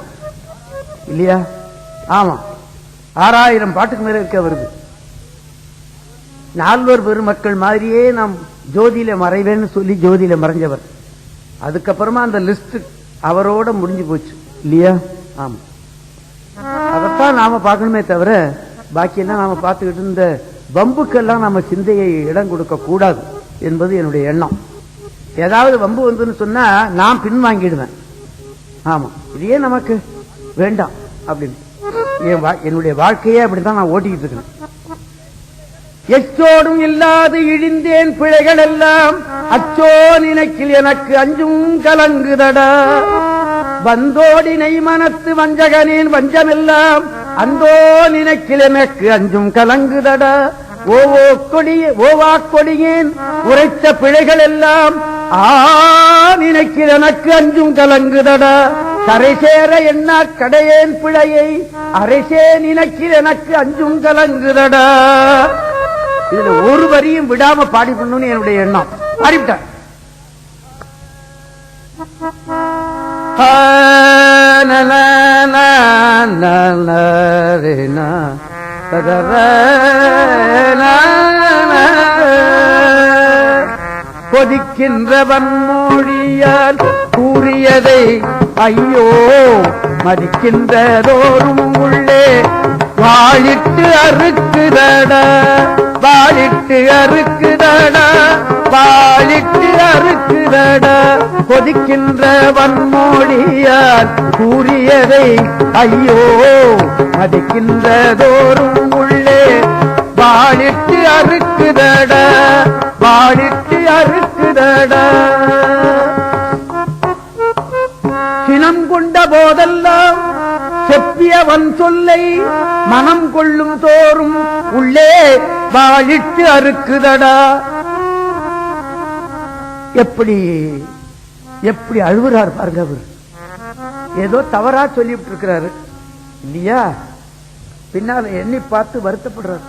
இல்லையா? ஆமா, 6000 பாட்டுக்கு மேல இருக்க வருது. நால்வர் பெருமக்கள் மாதிரியே நாம் ஜோதியில மறைவேன்னு சொல்லி ஜோதியில மறைஞ்சவர். அதுக்கப்புறமா அந்த லிஸ்ட் அவரோட முடிஞ்சு போச்சு இல்லையா? ஆமா, அதைத்தான் நாம பார்க்கணுமே தவிர பாக்கியெல்லாம் நாம பார்த்துக்கிட்டு இந்த வம்புக்கெல்லாம் நம்ம சிந்தையை இடம் கொடுக்க கூடாது என்பது என்னுடைய எண்ணம். ஏதாவது வம்பு வந்துன்னு சொன்னா நான் பின்வாங்கிடுவேன். ஆமா, இதே நமக்கு வேண்டாம் அப்படின்னு என்னுடைய வாழ்க்கையே அப்படித்தான் நான் ஓட்டிக்கிட்டு இருக்கேன். எச்சோடும் இல்லாது இழிந்தேன் பிழைகள் எல்லாம் அச்சோ நினைக்கில் எனக்கு அஞ்சும் கலங்குதடா. வந்தோடி நெய் மனத்து வஞ்சகனின் வஞ்சமெல்லாம் அந்தோ நினைக்கில் எனக்கு அஞ்சும் கலங்குதடா. ஓவா கொடியேன் உரைத்த பிழைகள் எல்லாம் நினைக்கில் எனக்கு அஞ்சும் கலங்குதடா. கரை சேர என்ன கடையேன் பிழையை அரைசே நினைக்கில் எனக்கு அஞ்சும் கலங்குதடா. இதுல ஒரு வரியும் விடாம பாடி பண்ணணும்னு என்னுடைய எண்ணம். பாடிவிட்டேன். கொதிக்கின்ற வன்மொழியால் கூறியதை ஐயோ மதிக்கின்றதோறும் உள்ளே வாழிட்டு அறுக்குதடா. வாழிட்டு அறுக்குதடா. வாழிட்டு அறுக்குதடா. கொதிக்கின்ற வன்மொழியால் கூறியதை ஐயோ மதிக்கின்றதோறும் உள்ளே வாழிட்டு அறுக்குதடா. வாழிட்டு அறுக்குதடா. சொல்லை மனம் கொள்ளும் தோறும் உள்ளே வாழிட்டு அறுக்குதடா. எப்படி எப்படி அழுவுறார் பாருங்க. அவர் ஏதோ தவறா சொல்லிவிட்டு இருக்கிறாரு இல்லையா, பின்னால எண்ணி பார்த்து வருத்தப்படுறார்.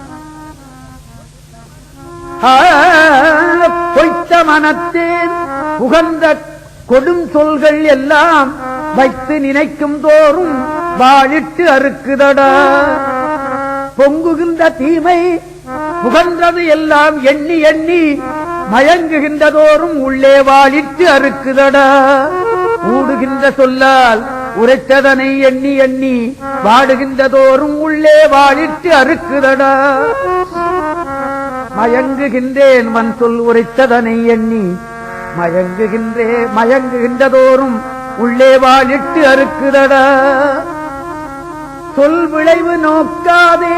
பொய்த்த மனத்தேன் உகந்த கொடும் சொல்கள் எல்லாம் வைத்து நினைக்கும் தோறும் வாழிட்டு அறுக்குதடா. பொங்குகின்ற தீமை புகன்றது எல்லாம் எண்ணி எண்ணி மயங்குகின்றதோறும் உள்ளே வாழிட்டு அறுக்குதடா. ஊடுகின்ற சொல்லால் உரைத்ததனை எண்ணி எண்ணி வாடுகின்றதோறும் உள்ளே வாழிட்டு அறுக்குதடா. மயங்குகின்றேன் மண் சொல் உரைத்ததனை எண்ணி மயங்குகின்றதோறும் உள்ளே வாழிட்டு அறுக்குதடா. சொல் விளைவு நோக்காதே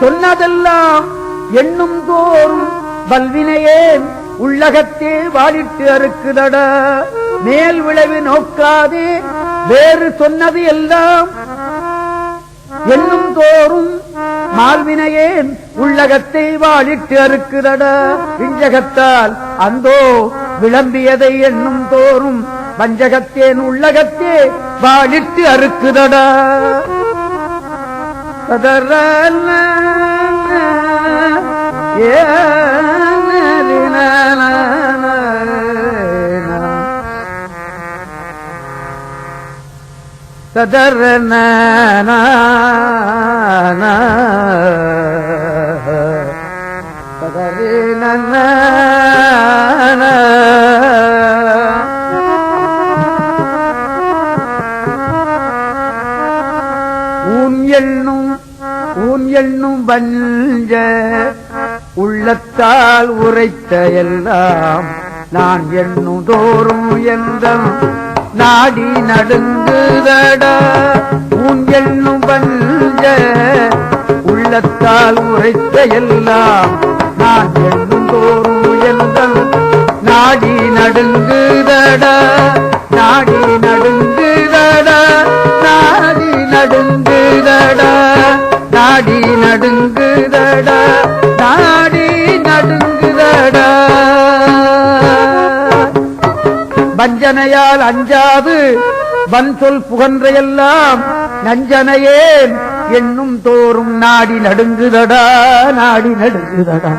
சொன்னதெல்லாம் எண்ணும் தோறும் வல்வினையேன் உள்ளகத்தே வாழிட்டு அறுக்குதடா. மேல் விளைவு நோக்காதே வேறு சொன்னது எல்லாம் எண்ணும் தோறும் மால்வினையேன் உள்ளகத்தை வாழிட்டு அறுக்குதடா. விஞ்சகத்தால் அந்தோ விளம்பியதை எண்ணும் தோறும் வஞ்சகத்தேன் உள்ளகத்தே வாழிட்டு அறுக்குதடா. சதர்ன ஊன் எண்ணும் வஞ்ச உள்ளத்தால் உரைத்த எல்லாம் நான் எண்ணும் தோறும் எந்த நாடி நடுங்குதடா. ஊன் எண்ணும் வஞ்ச உள்ளத்தால் உரைத்த எல்லாம் நான் எண்ணும் தோறும் எந்த நாடி நடுங்குதடா. நாடி நடுங்குதடா. நாடி நடுங்குதடா. நாடி நடுங்குதடா. நாடி நடுங்குதடா. வஞ்சனையால் அஞ்சாது வன் சொல் புகன்றையெல்லாம் நஞ்சனையேன் என்னும் தோறும் நாடி நடுங்குதடா. நாடி நடுங்குதடா.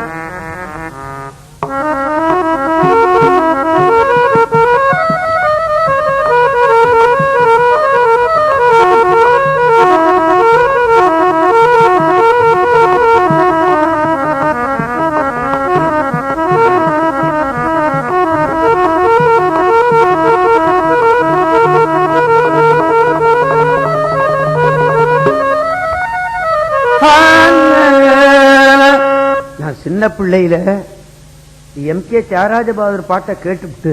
சின்ன பிள்ளையில எம்.கே. தியாகராஜபகதூர் பாட்டை கேட்டுவிட்டு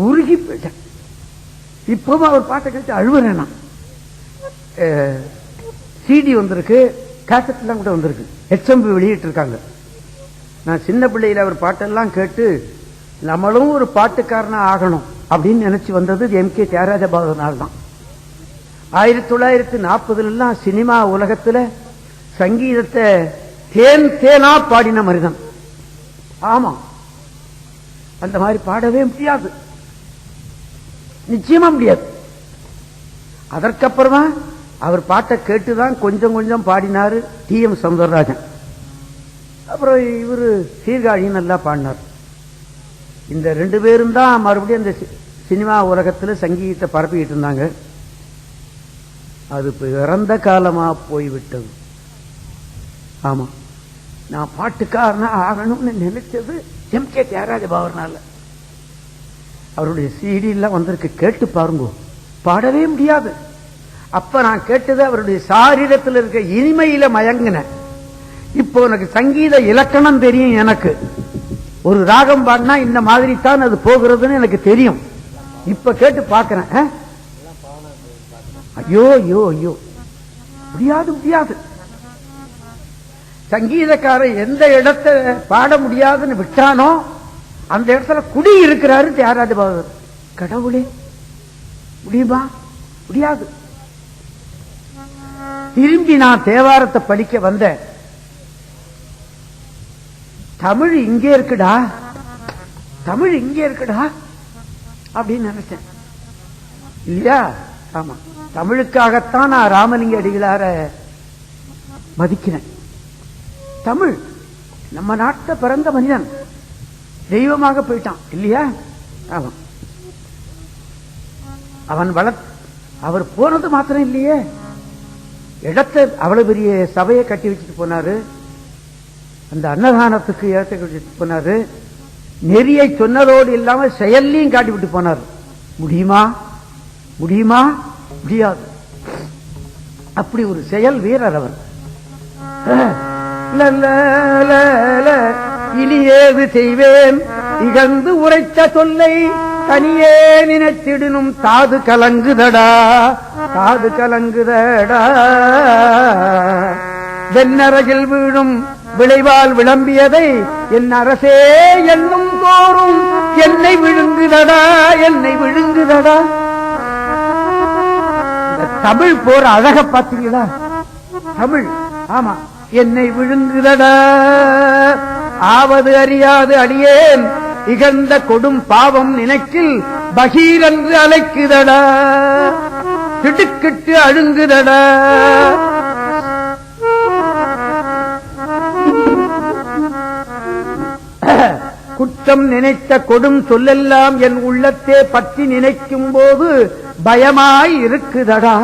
உருகி போயிட்டேன். இப்பவும் அவர் பாட்டை கேட்டு அழுவுறேன். சிடி வந்திருக்கு, கேசட் எல்லாம் கூட வந்திருக்கு, HMV வெளியிட்டு இருக்காங்க. நான் சின்ன பிள்ளையில அவர் பாட்டெல்லாம் கேட்டு நம்மளும் ஒரு பாட்டுக்காரனா ஆகணும் அப்படின்னு நினைச்சு வந்தது எம்.கே. தியாகராஜபகதூர் தான். 1940 சினிமா உலகத்துல சங்கீதத்தை தேன் தேனா பாடின மனிதன். ஆமா, அந்த மாதிரி பாடவே முடியாது, நிச்சயமா முடியாது. அதற்கப்புறமா அவர் பாட்டை கேட்டுதான் கொஞ்சம் கொஞ்சம் பாடினாரு TM சௌந்தரராஜன். அப்புறம் இவரு சீர்காழி நல்லா பாடினார். இந்த 2 பேரும் தான் மறுபடியும் அந்த சினிமா உலகத்தில் சங்கீதத்தை பரப்பிக்கிட்டு இருந்தாங்க. அது இப்ப இறந்த காலமா போய்விட்டது. ஆமா, நான் பாட்டுக்காரனா ஆகணும்னு நினைச்சது எம்.கே. தியாகராஜபகதூர்னால. அவருடைய CD எல்லாம் வந்திருக்கு, கேட்டு பாருங்க, பாடவே முடியாது. அப்ப நான் கேட்டது அவருடைய சாரீரத்தில் இருக்க இனிமையில மயங்கின. இப்போ எனக்கு சங்கீத இலக்கணம் தெரியும். எனக்கு ஒரு ராகம் பாடினா இந்த மாதிரி தான் அது போகிறதுன்னு எனக்கு தெரியும். இப்ப கேட்டு பாக்கிறேன், ஐயோ ஐயோ ஐயோ, முடியாது முடியாது. சங்கீதக்காரன் எந்த இடத்தை பாட முடியாதுன்னு விட்டானோ அந்த இடத்துல குடி இருக்கிறாரு தியாகராஜபகதூர். கடவுளே, முடியுமா? முடியாது. திரும்பி நான் தேவாரத்தை படிக்க வந்தேன். தமிழ் இங்கே இருக்குடா, தமிழ் இங்கே இருக்குடா அப்படின்னு நினைச்சேன். இல்லையா? ஆமா, தமிழுக்காகத்தான் நான் ராமலிங்க அடிகளார மதிக்கிறேன். தமிழ் நம்ம நாட்டை பிறந்த மனிதன், தெய்வமாக போயிட்டான் இல்லையா? ஆமா, அவன் அவர் போனது மாத்திரம் இல்லையே, இடத்தை அவ்வளவு பெரிய சபையை கட்டி வச்சுட்டு போனாரு, அந்த அன்னதானத்துக்கு இடத்தை கட்டிட்டு போனாரு, நெறியை சொன்னதோடு இல்லாம செயல்லையும் காட்டிவிட்டு போனார். முடியுமா? முடியுமா? முடியாது. அப்படி ஒரு செயல் வீரர் அவர். இனி ஏது செய்வேன் இகழ்ந்து உரைத்த சொல்லை தனியே நினைத்திடனும் தாது கலங்குதடா, தாது கலங்குதடா. வெண்ணரகில் வீழும் விளைவால் விளம்பியதை என் அரசே என்னும் தோறும் என்னை விழுங்குதடா, என்னை விழுங்குதடா. தமிழ் போற அழக பார்த்தீங்களா? தமிழ், ஆமா, என்னை விழுங்குதடா. ஆவது அறியாது அடியேன் இகழ்ந்த கொடும் பாவம் நினைக்கில் பகீரென்று அழைக்குதடா, திடுக்கிட்டு அழுங்குதடா. குற்றம் நினைத்த கொடும் சொல்லெல்லாம் என் உள்ளத்தே பற்றி நினைக்கும் போது பயமாய் இருக்குதடா,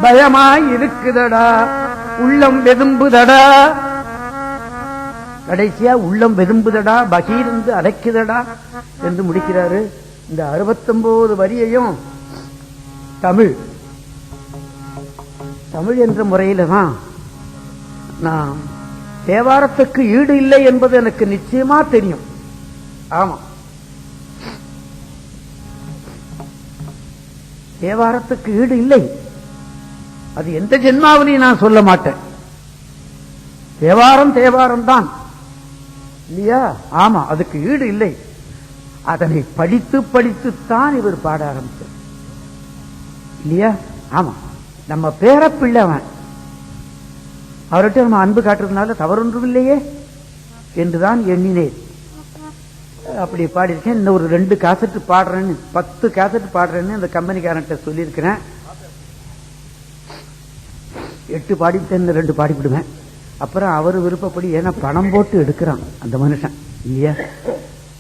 பயமாய் இருக்குதடா. உள்ளம் வெதும்புதடா, கடைசியா உள்ளம் வெதும்புதடா, பகீர்ந்து அடைக்குதடா என்று முடிக்கிறாரு. இந்த 69 வரியையும் தமிழ் தமிழ் என்ற முறையில தான் நான் தேவாரத்துக்கு ஈடு இல்லை என்பது எனக்கு நிச்சயமா தெரியும். ஆமா, தேவாரத்துக்கு ஈடு இல்லை. அது எந்த ஜென்மாவிலையும் நான் சொல்ல மாட்டேன். தேவாரம் தேவாரம் தான் இல்லையா? ஆமா, அதுக்கு ஈடு இல்லை. அதனை படித்து படித்துத்தான் இவர் பாட ஆரம்பித்தார் இல்லையா? ஆமா, நம்ம பேரப்பிள்ளை அவன், அவர்கிட்ட நம்ம அன்பு காட்டுறதுனால தவறொன்றும் இல்லையே என்றுதான் எண்ணினேன். அப்படி பாடியிருக்கேன். இன்னும் ஒரு 2 கேசட் பாடுறேன்னு, 10 கேசட் பாடுறேன்னு அந்த கம்பெனிக்காரன்ட்ட சொல்லியிருக்கிறேன். 8 பாடிவிட்டேன், 2 பாடிவிடுவேன். அப்புறம் அவர் விருப்பப்படி, ஏன்னா பணம் போட்டு எடுக்கிறான் அந்த மனுஷன் இல்லையா?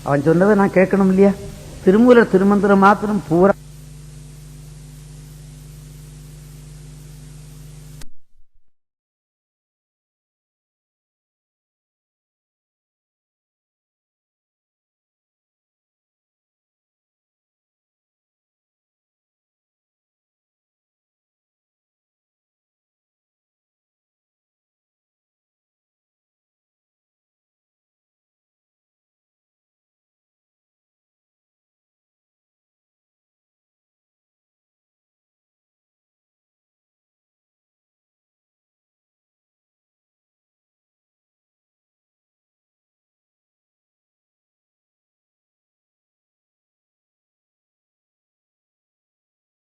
அவன் சொன்னதை நான் கேட்கணும் இல்லையா? திருமூலர் திருமந்திரம் மாத்திரம் பூரா